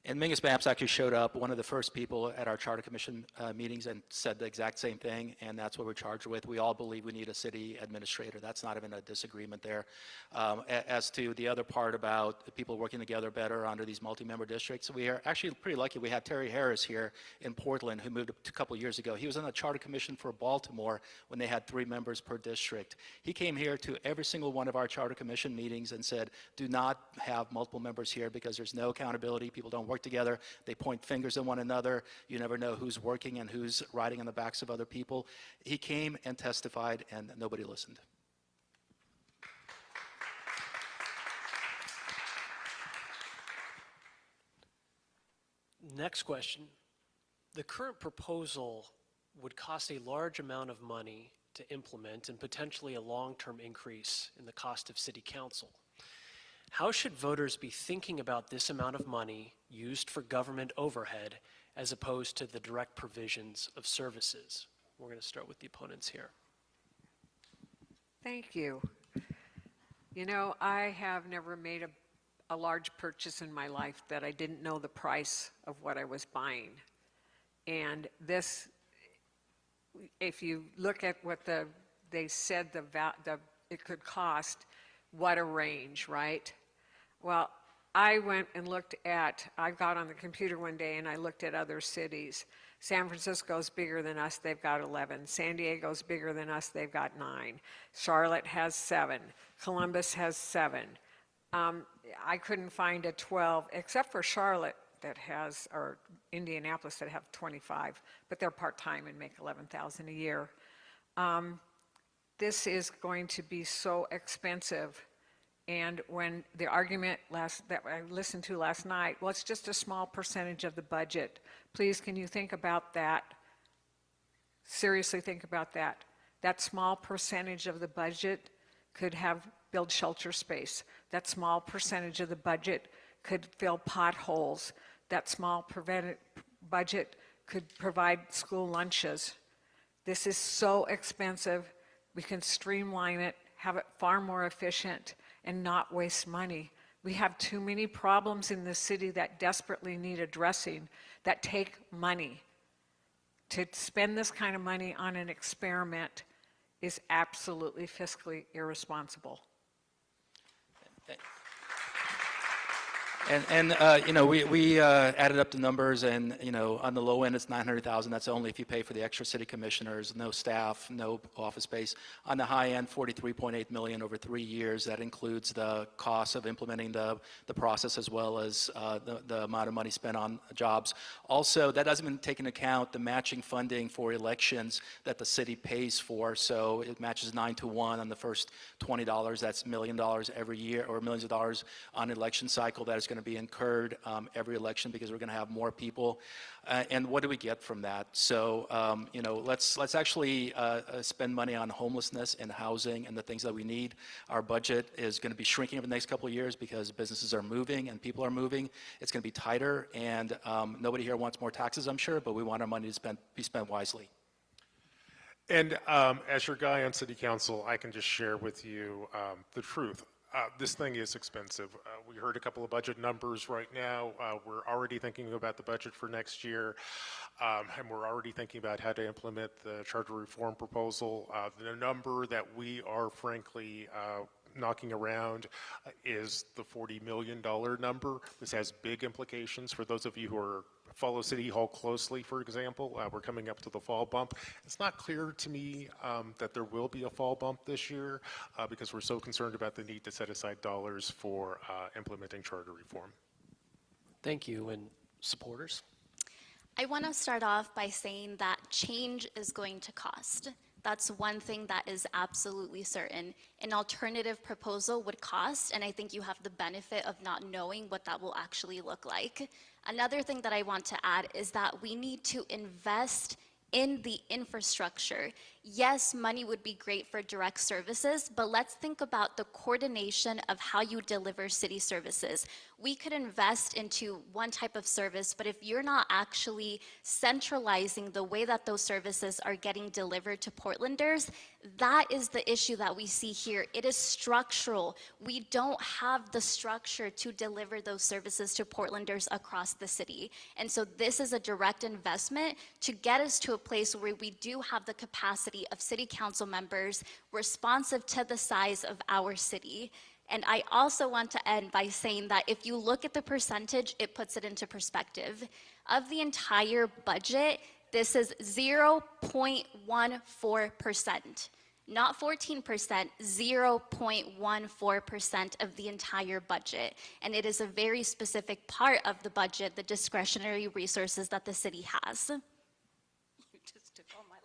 And Mingus Maps actually showed up, one of the first people at our Charter Commission meetings, and said the exact same thing, and that's what we're charged with. We all believe we need a city administrator. That's not even a disagreement there. As to the other part about the people working together better under these multi-member districts, we are actually pretty lucky. We had Terry Harris here in Portland, who moved a couple years ago. He was on the Charter Commission for Baltimore when they had 3 members per district. He came here to every single one of our Charter Commission meetings and said, do not have multiple members here because there's no accountability. People don't work together. They point fingers at one another. You never know who's working and who's riding on the backs of other people. He came and testified, and nobody listened. Next question. The current proposal would cost a large amount of money to implement and potentially a long-term increase in the cost of city council. How should voters be thinking about this amount of money used for government overhead as opposed to the direct provisions of services? We're going to start with the opponents here. Thank you. I have never made a large purchase in my life that I didn't know the price of what I was buying. And this, if you look at what they said it could cost, what a range, right? Well, I went and I got on the computer one day and I looked at other cities. San Francisco's bigger than us, they've got 11. San Diego's bigger than us, they've got 9. Charlotte has 7. Columbus has 7. I couldn't find a 12, except for Charlotte or Indianapolis that have 25, but they're part-time and make $11,000 a year. This is going to be so expensive. And when the argument that I listened to last night, well, it's just a small percentage of the budget. Please, can you think about that? Seriously think about that. That small percentage of the budget could build shelter space. That small percentage of the budget could fill potholes. That small budget could provide school lunches. This is so expensive. We can streamline it, have it far more efficient, and not waste money. We have too many problems in this city that desperately need addressing that take money. To spend this kind of money on an experiment is absolutely fiscally irresponsible. You know, we added up the numbers, and you know, on the low end it's 900,000. That's only if you pay for the extra city commissioners, no staff, no office space. On the high end, 43.8 million over 3 years. That includes the cost of implementing the process as well as the amount of money spent on jobs. Also, that doesn't even take into account the matching funding for elections that the city pays for. So it matches 9 to 1 on the first $20. That's $1 million every year, or millions of dollars on election cycle that is going to be incurred every election, because we're going to have more people. And what do we get from that? So, you know, let's actually spend money on homelessness and housing and the things that we need. Our budget is going to be shrinking over the next couple of years because businesses are moving and people are moving. It's going to be tighter, and nobody here wants more taxes, I'm sure, but we want our money to be spent wisely. And as your guy on city council, I can just share with you the truth. This thing is expensive. We heard a couple of budget numbers right now. We're already thinking about the budget for next year, and we're already thinking about how to implement the charter reform proposal. The number that we are frankly knocking around is the $40 million number. This has big implications for those of you who follow City Hall closely, for example. We're coming up to the fall bump. It's not clear to me that there will be a fall bump this year because we're so concerned about the need to set aside dollars for implementing charter reform. Thank you. And supporters? I want to start off by saying that change is going to cost. That's one thing that is absolutely certain. An alternative proposal would cost, and I think you have the benefit of not knowing what that will actually look like. Another thing that I want to add is that we need to invest in the infrastructure. Yes, money would be great for direct services, but let's think about the coordination of how you deliver city services. We could invest into one type of service, but if you're not actually centralizing the way that those services are getting delivered to Portlanders, that is the issue that we see here. It is structural. We don't have the structure to deliver those services to Portlanders across the city. And so this is a direct investment to get us to a place where we do have the capacity of city council members responsive to the size of our city. And I also want to end by saying that if you look at the percentage, it puts it into perspective. Of the entire budget, this is 0.14%, not 14%, 0.14% of the entire budget. And it is a very specific part of the budget, the discretionary resources that the city has. You just took all my lines.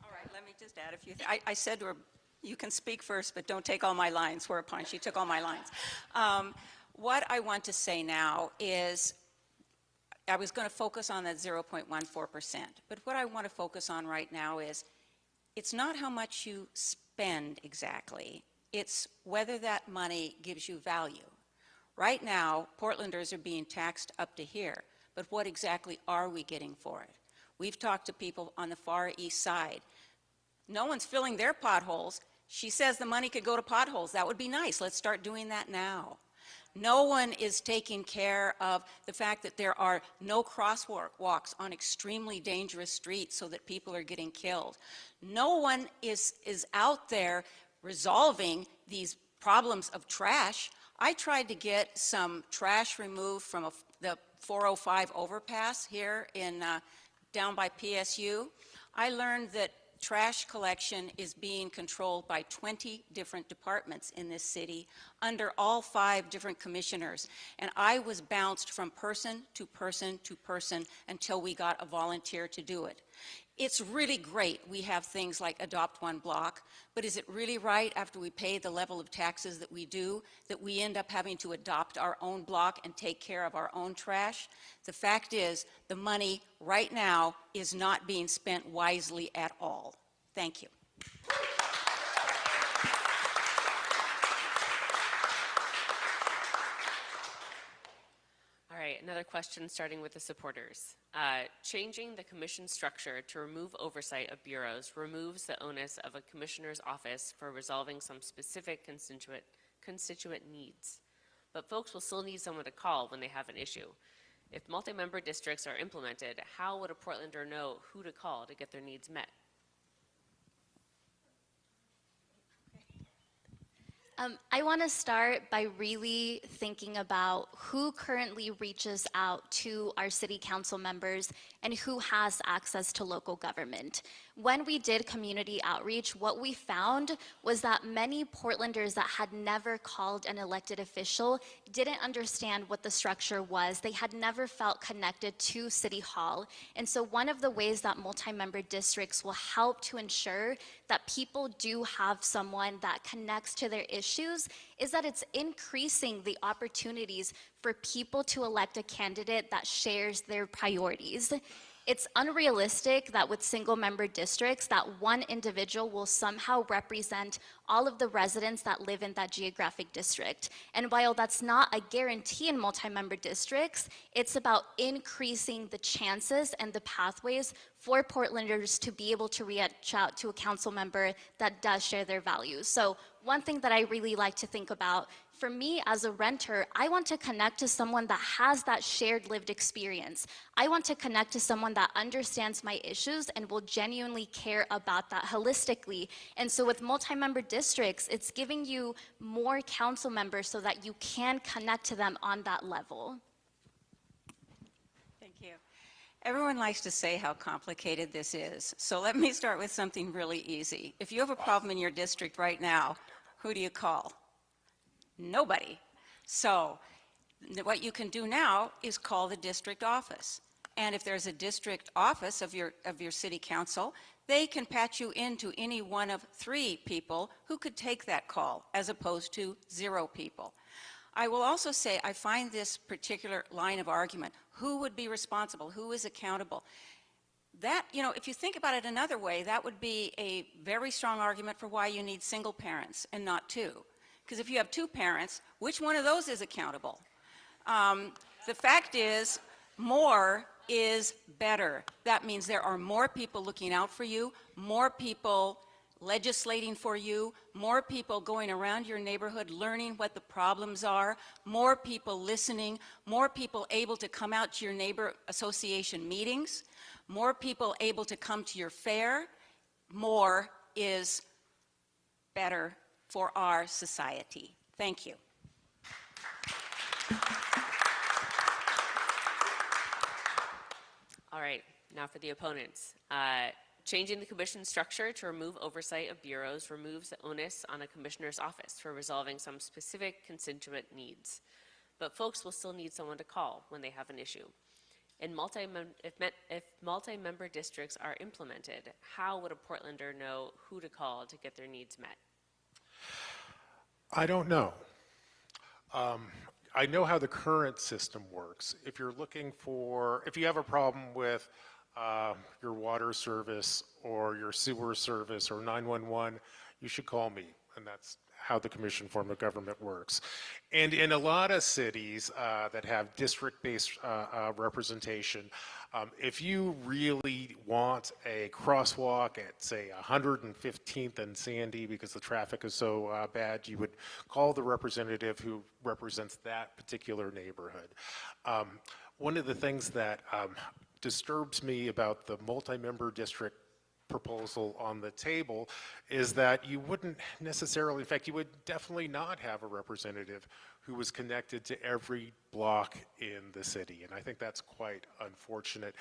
All right, let me just add a few things. I said to her, you can speak first, but don't take all my lines, whereupon she took all my lines. What I want to say now is, I was going to focus on that 0.14%, but what I want to focus on right now is, it's not how much you spend exactly, it's whether that money gives you value. Right now, Portlanders are being taxed up to here, but what exactly are we getting for it? We've talked to people on the far east side. No one's filling their potholes. She says the money could go to potholes. That would be nice. Let's start doing that now. No one is taking care of the fact that there are no crosswalks on extremely dangerous streets so that people are getting killed. No one is out there resolving these problems of trash. I tried to get some trash removed from the 405 overpass here in down by PSU. I learned that trash collection is being controlled by 20 different departments in this city under all 5 different commissioners. And I was bounced from person to person to person until we got a volunteer to do it. It's really great we have things like Adopt One Block, but is it really right after we pay the level of taxes that we do that we end up having to adopt our own block and take care of our own trash? The fact is, the money right now is not being spent wisely at all. Thank you. All right, another question starting with the supporters. Changing the commission structure to remove oversight of bureaus removes the onus of a commissioner's office for resolving some specific constituent needs. But folks will still need someone to call when they have an issue. If multi-member districts are implemented, how would a Portlander know who to call to get their needs met? I want to start by really thinking about who currently reaches out to our city council members and who has access to local government. When we did community outreach, what we found was that many Portlanders that had never called an elected official didn't understand what the structure was. They had never felt connected to City Hall. And so one of the ways that multi-member districts will help to ensure that people do have someone that connects to their issues is that it's increasing the opportunities for people to elect a candidate that shares their priorities. It's unrealistic that with single-member districts that one individual will somehow represent all of the residents that live in that geographic district. And while that's not a guarantee in multi-member districts, it's about increasing the chances and the pathways for Portlanders to be able to reach out to a council member that does share their values. So one thing that I really like to think about, for me as a renter, I want to connect to someone that has that shared lived experience. I want to connect to someone that understands my issues and will genuinely care about that holistically. And so with multi-member districts, it's giving you more council members so that you can connect to them on that level. Thank you. Everyone likes to say how complicated this is. So let me start with something really easy. If you have a problem in your district right now, who do you call? Nobody. So what you can do now is call the district office. And if there's a district office of your city council, they can patch you into any one of 3 people who could take that call, as opposed to 0 people. I will also say I find this particular line of argument, who would be responsible, who is accountable, that, you know, if you think about it another way, that would be a very strong argument for why you need single parents and not 2. Because if you have 2 parents, which one of those is accountable? The fact is, more is better. That means there are more people looking out for you, more people legislating for you, more people going around your neighborhood learning what the problems are, more people listening, more people able to come out to your neighbor association meetings, more people able to come to your fair. More is better for our society. Thank you. All right, now for the opponents. Changing the commission structure to remove oversight of bureaus removes the onus on a commissioner's office for resolving some specific constituent needs. But folks will still need someone to call when they have an issue. And if multi-member districts are implemented, how would a Portlander know who to call to get their needs met? I don't know. I know how the current system works. If you're looking for, if you have a problem with your water service or your sewer service or 911, you should call me, and that's how the commission form of government works. And in a lot of cities that have district-based representation, if you really want a crosswalk at, say, 115th and Sandy because the traffic is so bad, you would call the representative who represents that particular neighborhood. One of the things that disturbs me about the multi-member district proposal on the table is that you wouldn't necessarily, in fact, you would definitely not have a representative who was connected to every block in the city. And I think that's quite unfortunate.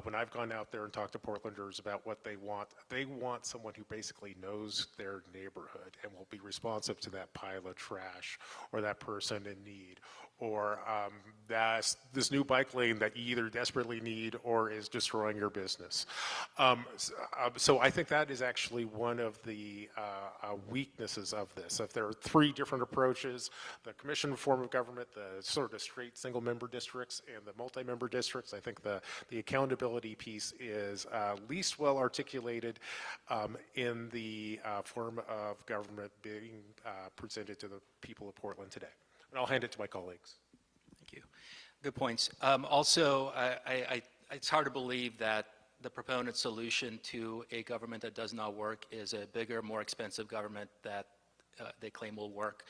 When I've gone out there and talked to Portlanders about what they want someone who basically knows their neighborhood and will be responsive to that pile of trash or that person in need, or this new bike lane that you either desperately need or is destroying your business. So I think that is actually one of the weaknesses of this. If there are 3 different approaches, the commission form of government, the sort of straight single-member districts, and the multi-member districts, I think the accountability piece is least well articulated in the form of government being presented to the people of Portland today. And I'll hand it to my colleagues. Thank you. Good points. Also, it's hard to believe that the proponent solution to a government that does not work is a bigger, more expensive government that they claim will work.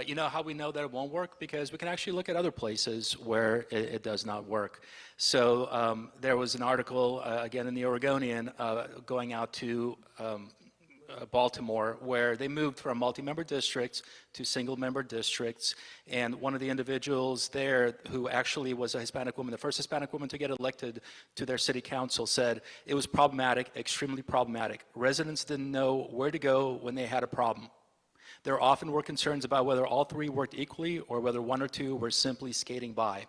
You know how we know that it won't work? Because we can actually look at other places where it does not work. So there was an article, again in the Oregonian, going out to Baltimore, where they moved from multi-member districts to single-member districts. And one of the individuals there, who actually was a Hispanic woman, the first Hispanic woman to get elected to their city council, said it was problematic, extremely problematic. Residents didn't know where to go when they had a problem. There often were concerns about whether all three worked equally or whether one or two were simply skating by.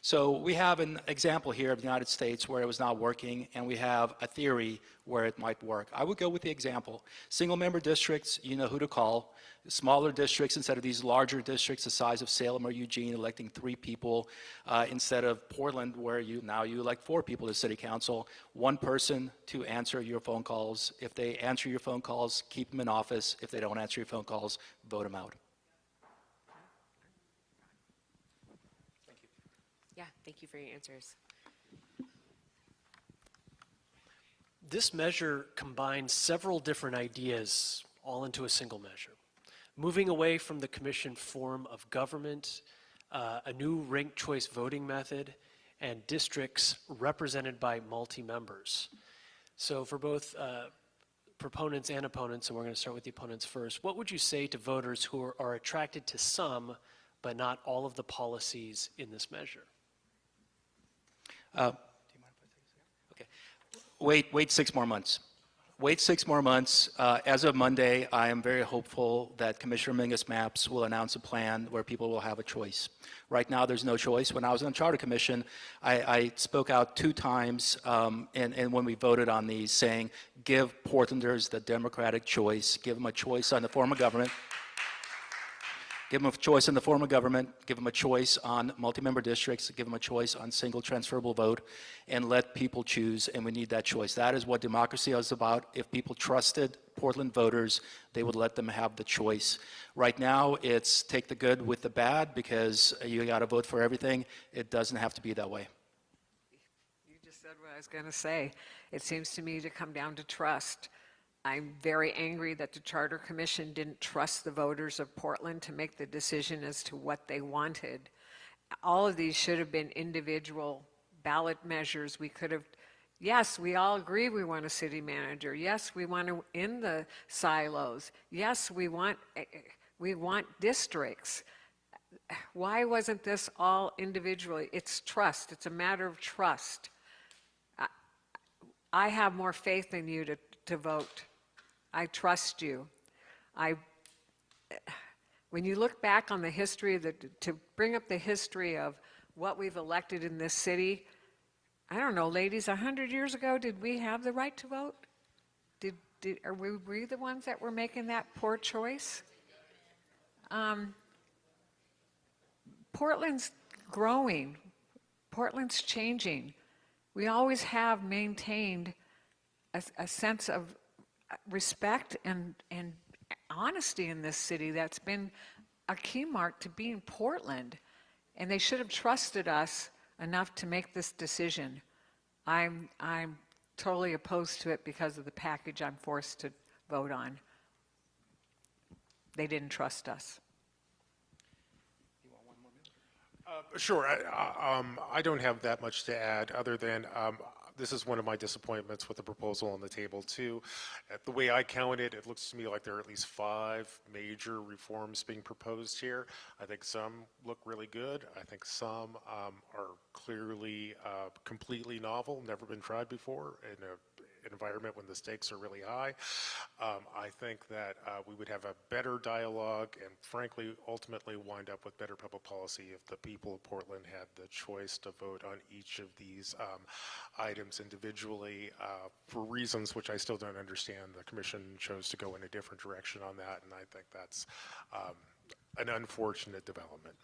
So we have an example here of the United States where it was not working, and we have a theory where it might work. I would go with the example. Single-member districts, you know who to call. Smaller districts, instead of these larger districts the size of Salem or Eugene, electing 3 people, instead of Portland, where you elect 4 people to city council, 1 person to answer your phone calls. If they answer your phone calls, keep them in office. If they don't answer your phone calls, vote them out. Yeah, thank you for your answers. This measure combines several different ideas all into a single measure. Moving away from the commission form of government, a new ranked choice voting method, and districts represented by multi-members. So for both proponents and opponents, and we're going to start with the opponents first, what would you say to voters who are attracted to some but not all of the policies in this measure? Do you mind if I take a second? Okay. Wait 6 more months. Wait 6 more months. As of Monday, I am very hopeful that Commissioner Mingus Mapps will announce a plan where people will have a choice. Right now, there's no choice. When I was on the Charter Commission, I spoke out 2 times, and when we voted on these, saying, give Portlanders the democratic choice, give them a choice on the form of government. Give them a choice in the form of government, give them a choice on multi-member districts, give them a choice on single transferable vote, and let people choose, and we need that choice. That is what democracy is about. If people trusted Portland voters, they would let them have the choice. Right now, it's take the good with the bad, because you got to vote for everything. It doesn't have to be that way. You just said what I was going to say. It seems to me to come down to trust. I'm very angry that the Charter Commission didn't trust the voters of Portland to make the decision as to what they wanted. All of these should have been individual ballot measures. We could have, yes, we all agree we want a city manager. Yes, we want to end the silos. Yes, we want districts. Why wasn't this all individually? It's trust. It's a matter of trust. I have more faith in you to vote. I trust you. When you look back on the history of to bring up the history of what we've elected in this city, I don't know, ladies, 100 years ago, did we have the right to vote? Are we the ones that were making that poor choice? Portland's growing. Portland's changing. We always have maintained a sense of respect and honesty in this city. That's been a key mark to being Portland. And they should have trusted us enough to make this decision. I'm totally opposed to it because of the package I'm forced to vote on. They didn't trust us. You want one more minute? Sure. I don't have that much to add other than this is one of my disappointments with the proposal on the table too. The way I count it, it looks to me like there are at least 5 major reforms being proposed here. I think some look really good. I think some are clearly completely novel, never been tried before in an environment when the stakes are really high. I think that we would have a better dialogue and frankly ultimately wind up with better public policy if the people of Portland had the choice to vote on each of these items individually. For reasons which I still don't understand, the commission chose to go in a different direction on that, and I think that's an unfortunate development.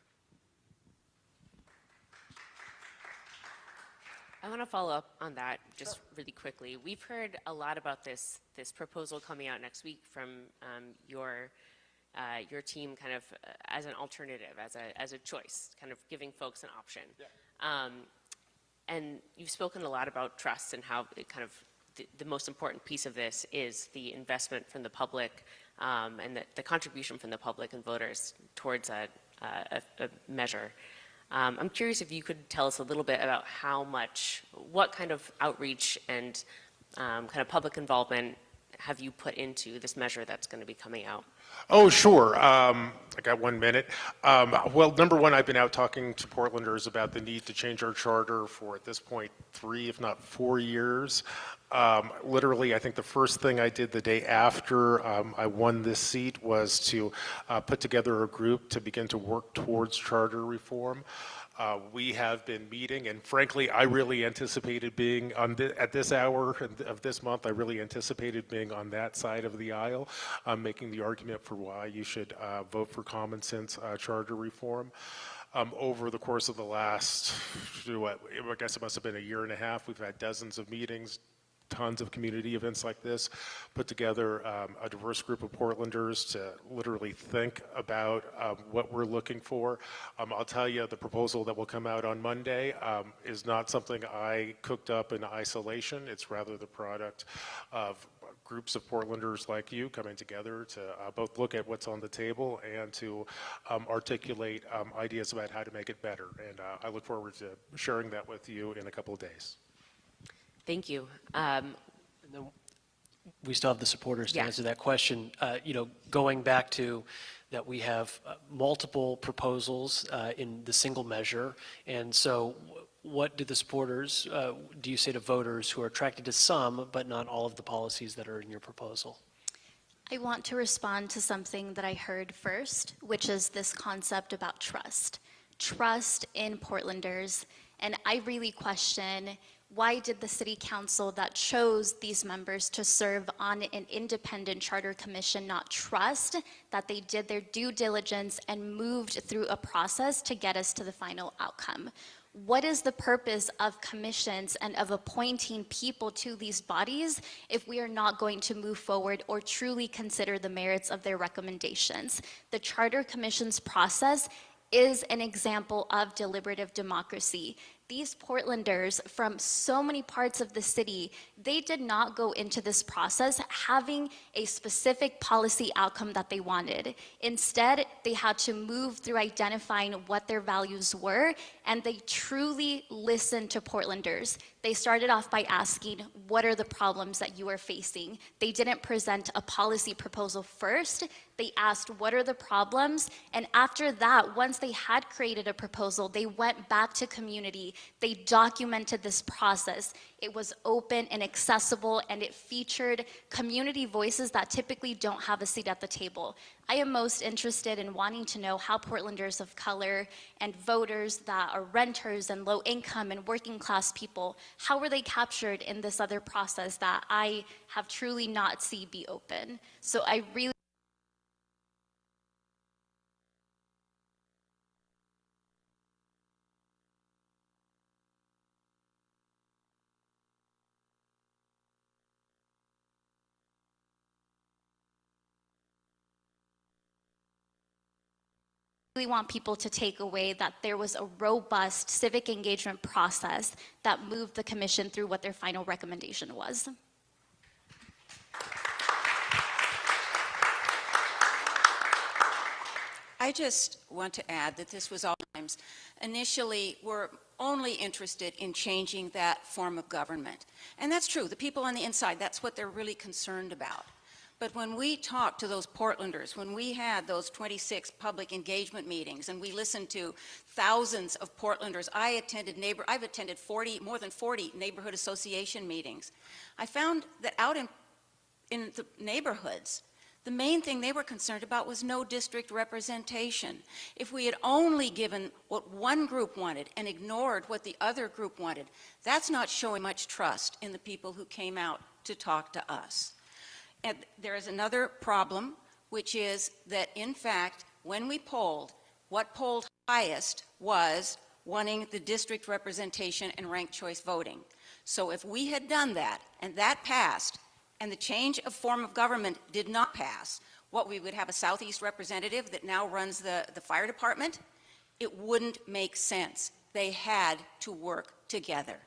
I want to follow up on that just really quickly. We've heard a lot about this proposal coming out next week from your team, kind of as an alternative, as a choice, kind of giving folks an option. Yeah. And you've spoken a lot about trust and how it kind of the most important piece of this is the investment from the public and the contribution from the public and voters towards a measure. I'm curious if you could tell us a little bit about what kind of outreach and kind of public involvement have you put into this measure that's going to be coming out? Oh, sure. I got 1 minute. Well, number one, I've been out talking to Portlanders about the need to change our charter for, at this point, 3, if not 4 years. Literally, I think the first thing I did the day after I won this seat was to put together a group to begin to work towards charter reform. We have been meeting, and frankly, I really anticipated being on at this hour of this month, I really anticipated being on that side of the aisle, making the argument for why you should vote for common sense charter reform. Over the course of the last, I guess it must have been a year and a half, we've had dozens of meetings, tons of community events like this, put together a diverse group of Portlanders to literally think about what we're looking for. I'll tell you, the proposal that will come out on Monday is not something I cooked up in isolation. It's rather the product of groups of Portlanders like you coming together to both look at what's on the table and to articulate ideas about how to make it better. And I look forward to sharing that with you in a couple of days. Thank you. And then we still have the supporters to Yeah. answer that question. Going back to that, we have multiple proposals in the single measure. And so what do the supporters, do you say to voters who are attracted to some, but not all of the policies that are in your proposal? I want to respond to something that I heard first, which is this concept about trust. Trust in Portlanders. And I really question, why did the city council that chose these members to serve on an independent charter commission not trust that they did their due diligence and moved through a process to get us to the final outcome? What is the purpose of commissions and of appointing people to these bodies if we are not going to move forward or truly consider the merits of their recommendations? The Charter Commission's process is an example of deliberative democracy. These Portlanders from so many parts of the city, they did not go into this process having a specific policy outcome that they wanted. Instead, they had to move through identifying what their values were, and they truly listened to Portlanders. They started off by asking, what are the problems that you are facing? They didn't present a policy proposal first. They asked, what are the problems? And after that, once they had created a proposal, they went back to community. They documented this process. It was open and accessible, and it featured community voices that typically don't have a seat at the table. I am most interested in wanting to know how Portlanders of color and voters that are renters and low income and working class people, how were they captured in this other process that I have truly not seen be open? So I really want people to take away that there was a robust civic engagement process that moved the commission through what their final recommendation was. I just want to add that this was all times. Initially, we're only interested in changing that form of government. And that's true. The people on the inside, that's what they're really concerned about. But when we talked to those Portlanders, when we had those 26 public engagement meetings and we listened to thousands of Portlanders, I've attended more than 40 neighborhood association meetings. I found that out in the neighborhoods, the main thing they were concerned about was no district representation. If we had only given what one group wanted and ignored what the other group wanted, that's not showing much trust in the people who came out to talk to us. And there is another problem, which is that, in fact, when we polled, what polled highest was wanting the district representation and ranked choice voting. So if we had done that, and that passed, and the change of form of government did not pass, what we would have a Southeast representative that now runs the fire department, it wouldn't make sense. They had to work together.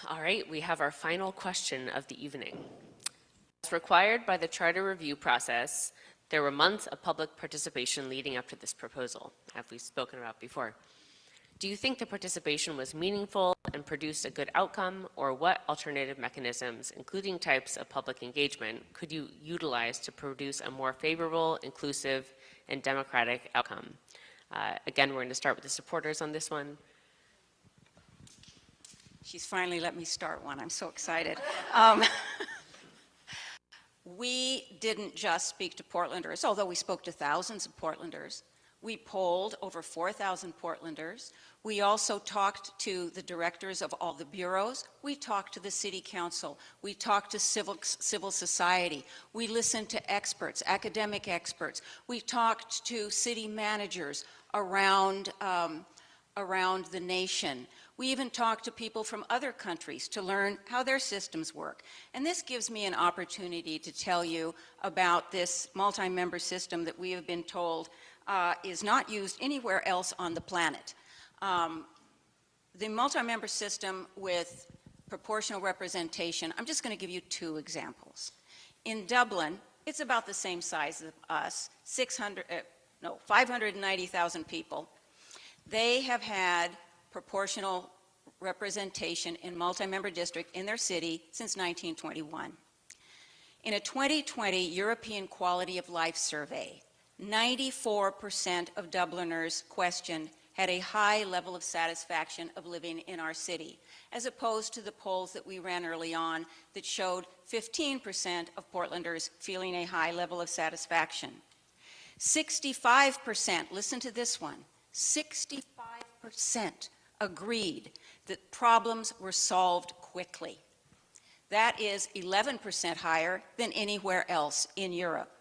All right, we have our final question of the evening. As required by the charter review process, there were months of public participation leading up to this proposal, as we've spoken about before. Do you think the participation was meaningful and produced a good outcome, or what alternative mechanisms, including types of public engagement, could you utilize to produce a more favorable, inclusive, and democratic outcome? Again, we're going to start with the supporters on this one. She's finally let me start one. I'm so excited. We didn't just speak to Portlanders, although we spoke to thousands of Portlanders. We polled over 4,000 Portlanders. We also talked to the directors of all the bureaus. We talked to the city council. We talked to civil society. We listened to experts, academic experts. We talked to city managers around the nation. We even talked to people from other countries to learn how their systems work. And this gives me an opportunity to tell you about this multi-member system that we have been told is not used anywhere else on the planet. The multi-member system with proportional representation, I'm just going to give you two examples. In Dublin, it's about the same size as us, 590,000 people. They have had proportional representation in multi-member district in their city since 1921. In a 2020 European Quality of Life survey, 94% of Dubliners questioned had a high level of satisfaction of living in our city, as opposed to the polls that we ran early on that showed 15% of Portlanders feeling a high level of satisfaction. 65%, listen to this one, 65% agreed that problems were solved quickly. That is 11% higher than anywhere else in Europe.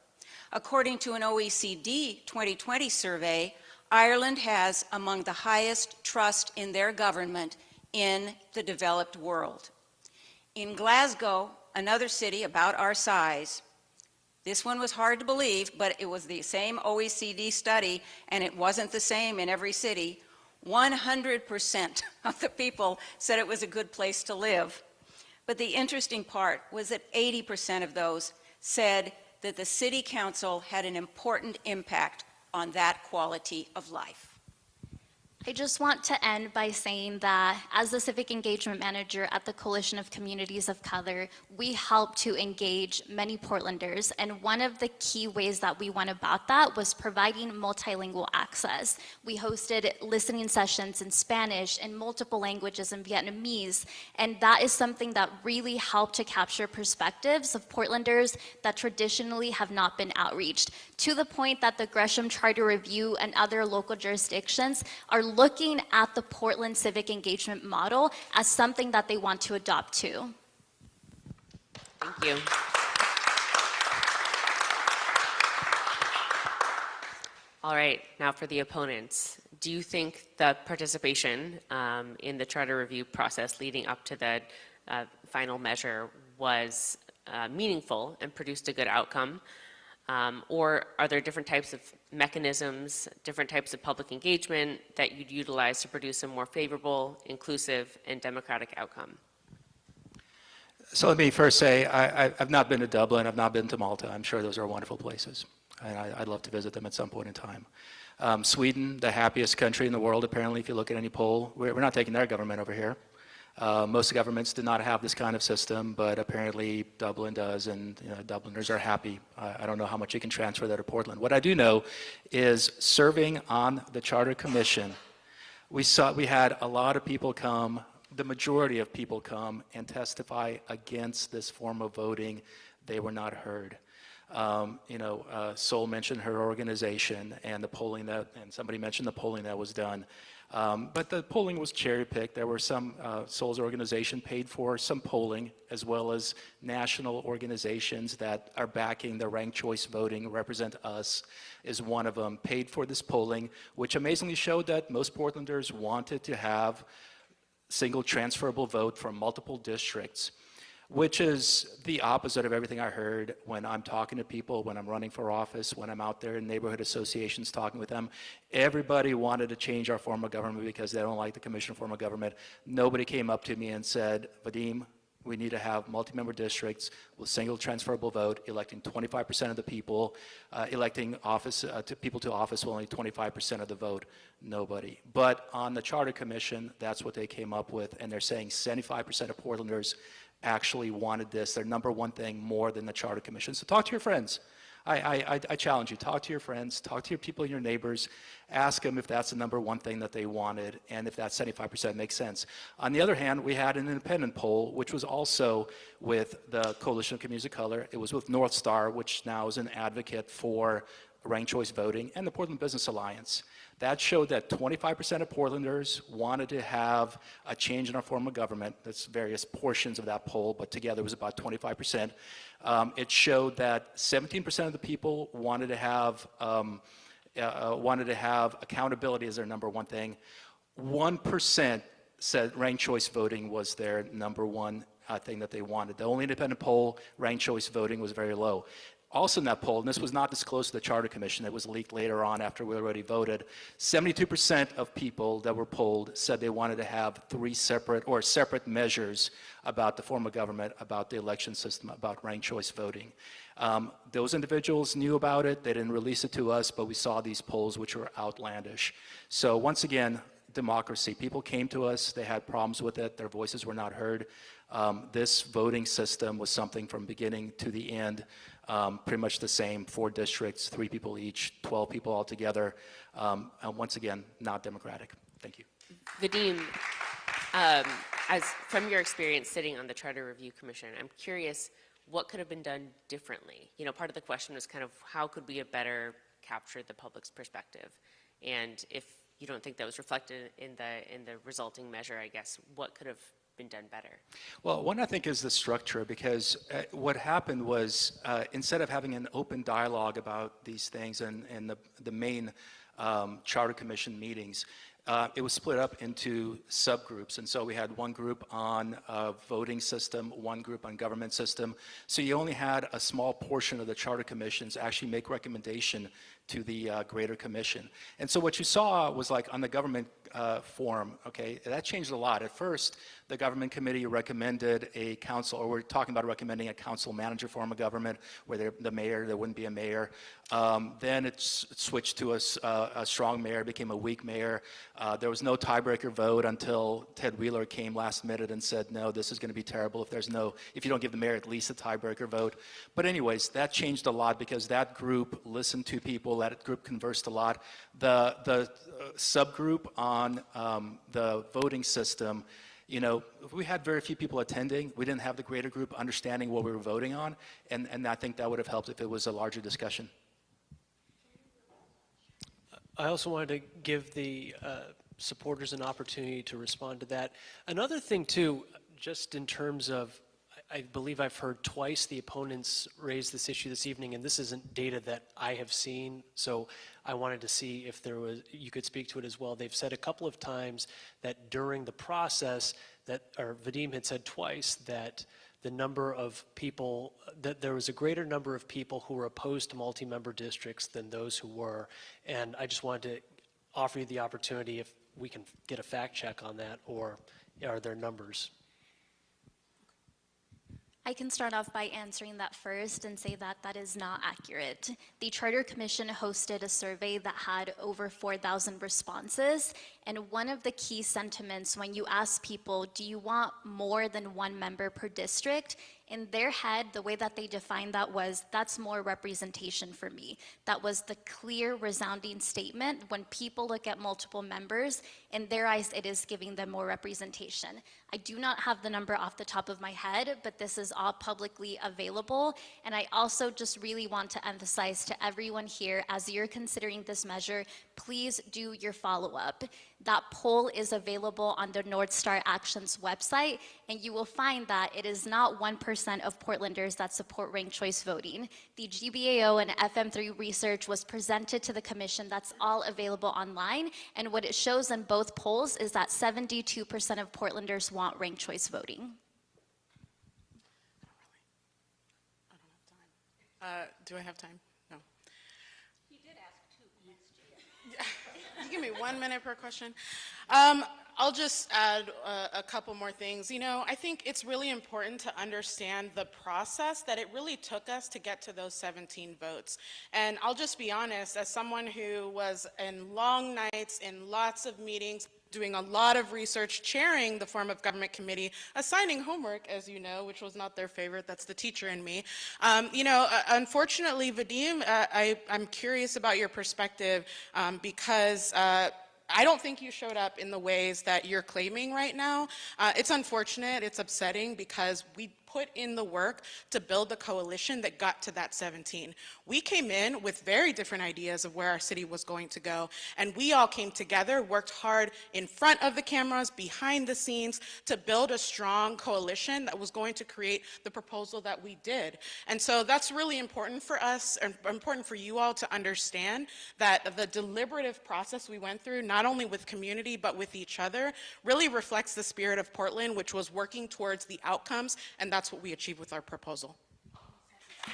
According to an OECD 2020 survey, Ireland has among the highest trust in their government in the developed world. In Glasgow, another city about our size, this one was hard to believe, but it was the same OECD study, and it wasn't the same in every city. 100% of the people said it was a good place to live. But the interesting part was that 80% of those said that the city council had an important impact on that quality of life. I just want to end by saying that as the Civic Engagement Manager at the Coalition of Communities of Color, we help to engage many Portlanders, and one of the key ways that we went about that was providing multilingual access. We hosted listening sessions in Spanish, in multiple languages, in Vietnamese, and that is something that really helped to capture perspectives of Portlanders that traditionally have not been outreached, to the point that the Gresham Charter Review and other local jurisdictions are looking at the Portland civic engagement model as something that they want to adopt too. Thank you. All right, now for the opponents. Do you think the participation in the charter review process leading up to the final measure was meaningful and produced a good outcome? Or are there different types of mechanisms, different types of public engagement that you'd utilize to produce a more favorable, inclusive, and democratic outcome? So let me first say, I've not been to Dublin, I've not been to Malta. I'm sure those are wonderful places, and I'd love to visit them at some point in time. Sweden, the happiest country in the world, apparently, if you look at any poll. We're not taking their government over here. Most governments do not have this kind of system, but apparently Dublin does, and Dubliners are happy. I don't know how much you can transfer that to Portland. What I do know is serving on the Charter Commission, we had a lot of people come, the majority of people come and testify against this form of voting. They were not heard. Sol mentioned her organization and the polling and somebody mentioned the polling that was done. But the polling was cherry-picked. There were some, Sol's organization paid for some polling, as well as national organizations that are backing the ranked choice voting. Represent Us is one of them, paid for this polling, which amazingly showed that most Portlanders wanted to have single transferable vote from multiple districts, which is the opposite of everything I heard when I'm talking to people, when I'm running for office, when I'm out there in neighborhood associations talking with them. Everybody wanted to change our form of government because they don't like the commission form of government. Nobody came up to me and said, Vadim, We need to have multi-member districts with single transferable vote, electing 25% of the people, electing people to office with only 25% of the vote, nobody. But on the Charter Commission, that's what they came up with, and they're saying 75% of Portlanders actually wanted this, their number one thing, more than the Charter Commission. So talk to your friends. I challenge you, talk to your friends, talk to your people, your neighbors, ask them if that's the number one thing that they wanted, and if that 75% makes sense. On the other hand, we had an independent poll, which was also with the Coalition of Communities of Color. It was with North Star, which now is an advocate for ranked choice voting, and the Portland Business Alliance. That showed that 25% of Portlanders wanted to have a change in our form of government. That's various portions of that poll, but together it was about 25%. It showed that 17% of the people wanted to have accountability as their number one thing. 1% said ranked choice voting was their number one thing that they wanted. The only independent poll, ranked choice voting was very low. Also in that poll, and this was not disclosed to the Charter Commission, it was leaked later on after we already voted, 72% of people that were polled said they wanted to have separate measures about the form of government, about the election system, about ranked choice voting. Those individuals knew about it, they didn't release it to us, but we saw these polls which were outlandish. So once again, democracy. People came to us, they had problems with it, their voices were not heard. This voting system was something from beginning to the end, pretty much the same, 4 districts, 3 people each, 12 people altogether. Once again, not democratic. Thank you. Vadim, as from your experience sitting on the Charter Review Commission, I'm curious what could have been done differently? You know, part of the question was kind of how could we have better captured the public's perspective? And if you don't think that was reflected in the resulting measure, I guess, what could have been done better? Well, one I think is the structure, because what happened was instead of having an open dialogue about these things and the main Charter Commission meetings, it was split up into subgroups. And so we had one group on voting system, one group on government system. So you only had a small portion of the Charter Commissions actually make recommendation to the greater commission. And so what you saw was like on the government forum, okay, that changed a lot. At first, the government committee recommended a council, or we're talking about recommending a council manager form of government where the mayor, there wouldn't be a mayor. Then it switched to a strong mayor, became a weak mayor. There was no tiebreaker vote until Ted Wheeler came last minute and said, no, this is going to be terrible if you don't give the mayor at least a tiebreaker vote. But anyways, that changed a lot because that group listened to people, that group conversed a lot. The subgroup on the voting system, you know, we had very few people attending. We didn't have the greater group understanding what we were voting on, and I think that would have helped if it was a larger discussion. I also wanted to give the supporters an opportunity to respond to that. Another thing too, just in terms of, I believe I've heard twice the opponents raise this issue this evening, and this isn't data that I have seen, so I wanted to see if you could speak to it as well. They've said a couple of times that during the process or Vadim had said twice that the number of people, that there was a greater number of people who were opposed to multi-member districts than those who were. And I just wanted to offer you the opportunity if we can get a fact check on that, or are there numbers? I can start off by answering that first and say that that is not accurate. The Charter Commission hosted a survey that had over 4,000 responses, and one of the key sentiments when you ask people, do you want more than one member per district? In their head, the way that they defined that was, that's more representation for me. That was the clear, resounding statement. When people look at multiple members, in their eyes, it is giving them more representation. I do not have the number off the top of my head, but this is all publicly available. And I also just really want to emphasize to everyone here, as you're considering this measure, please do your follow-up. That poll is available on the North Star Action's website, and you will find that it is not 1% of Portlanders that support ranked choice voting. The GBAO and FM3 research was presented to the commission. That's all available online, and what it shows in both polls is that 72% of Portlanders want ranked choice voting. Do I have time? No. You did ask 2 next year. You give me 1 minute per question. I'll just add a couple more things. You know, I think it's really important to understand the process that it really took us to get to those 17 votes. And I'll just be honest, as someone who was in long nights, in lots of meetings, doing a lot of research, chairing the Form of Government Committee, assigning homework, as you know, which was not their favorite, that's the teacher in me. You know, unfortunately, Vadim, I'm curious about your perspective because I don't think you showed up in the ways that you're claiming right now. It's unfortunate, it's upsetting, because we put in the work to build the coalition that got to that 17. We came in with very different ideas of where our city was going to go, and we all came together, worked hard in front of the cameras, behind the scenes, to build a strong coalition that was going to create the proposal that we did. And so that's really important for us, and important for you all to understand that the deliberative process we went through, not only with community, but with each other, really reflects the spirit of Portland, which was working towards the outcomes, and that's what we achieved with our proposal. I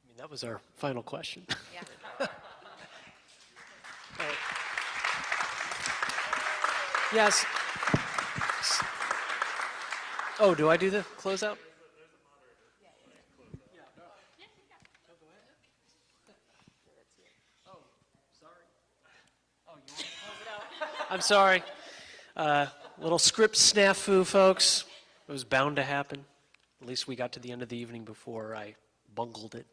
mean, that was our final question. Yeah. Yes. Oh, do I do the closeout? I'm sorry. Little script snafu, folks. It was bound to happen. At least we got to the end of the evening before I bungled it.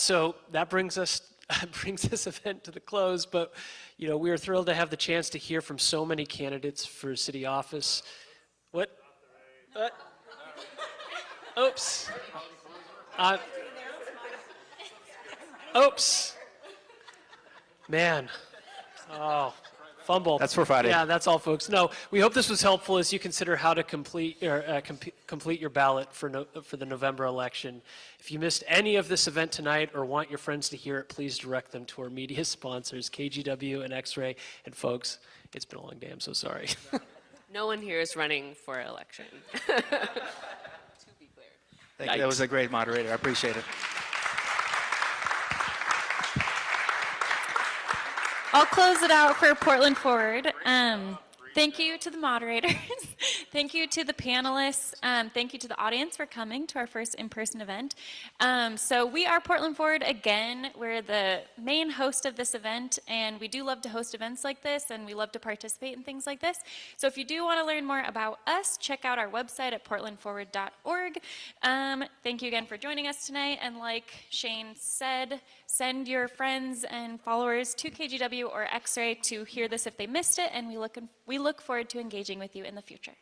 So that brings this event to the close. But you know, we are thrilled to have the chance to hear from so many candidates for city office. What? Oops. Oops. Man. Oh. Fumble. That's for Friday. Yeah, that's all, folks. No, we hope this was helpful as you consider how to complete your ballot for the November election. If you missed any of this event tonight or want your friends to hear it, please direct them to our media sponsors, KGW and X-Ray. And folks, it's been a long day. I'm so sorry. No one here is running for election. To be clear. Thank you. That was a great moderator. I appreciate it. I'll close it out for Portland Forward. Thank you to the moderators. Thank you to the panelists. Thank you to the audience for coming to our first in-person event. So we are Portland Forward again. We're the main host of this event, and we do love to host events like this, and we love to participate in things like this. So if you do want to learn more about us, check out our website at portlandforward.org. Thank you again for joining us tonight, and like Shane said, send your friends and followers to KGW or X-Ray to hear this if they missed it, and we look forward to engaging with you in the future.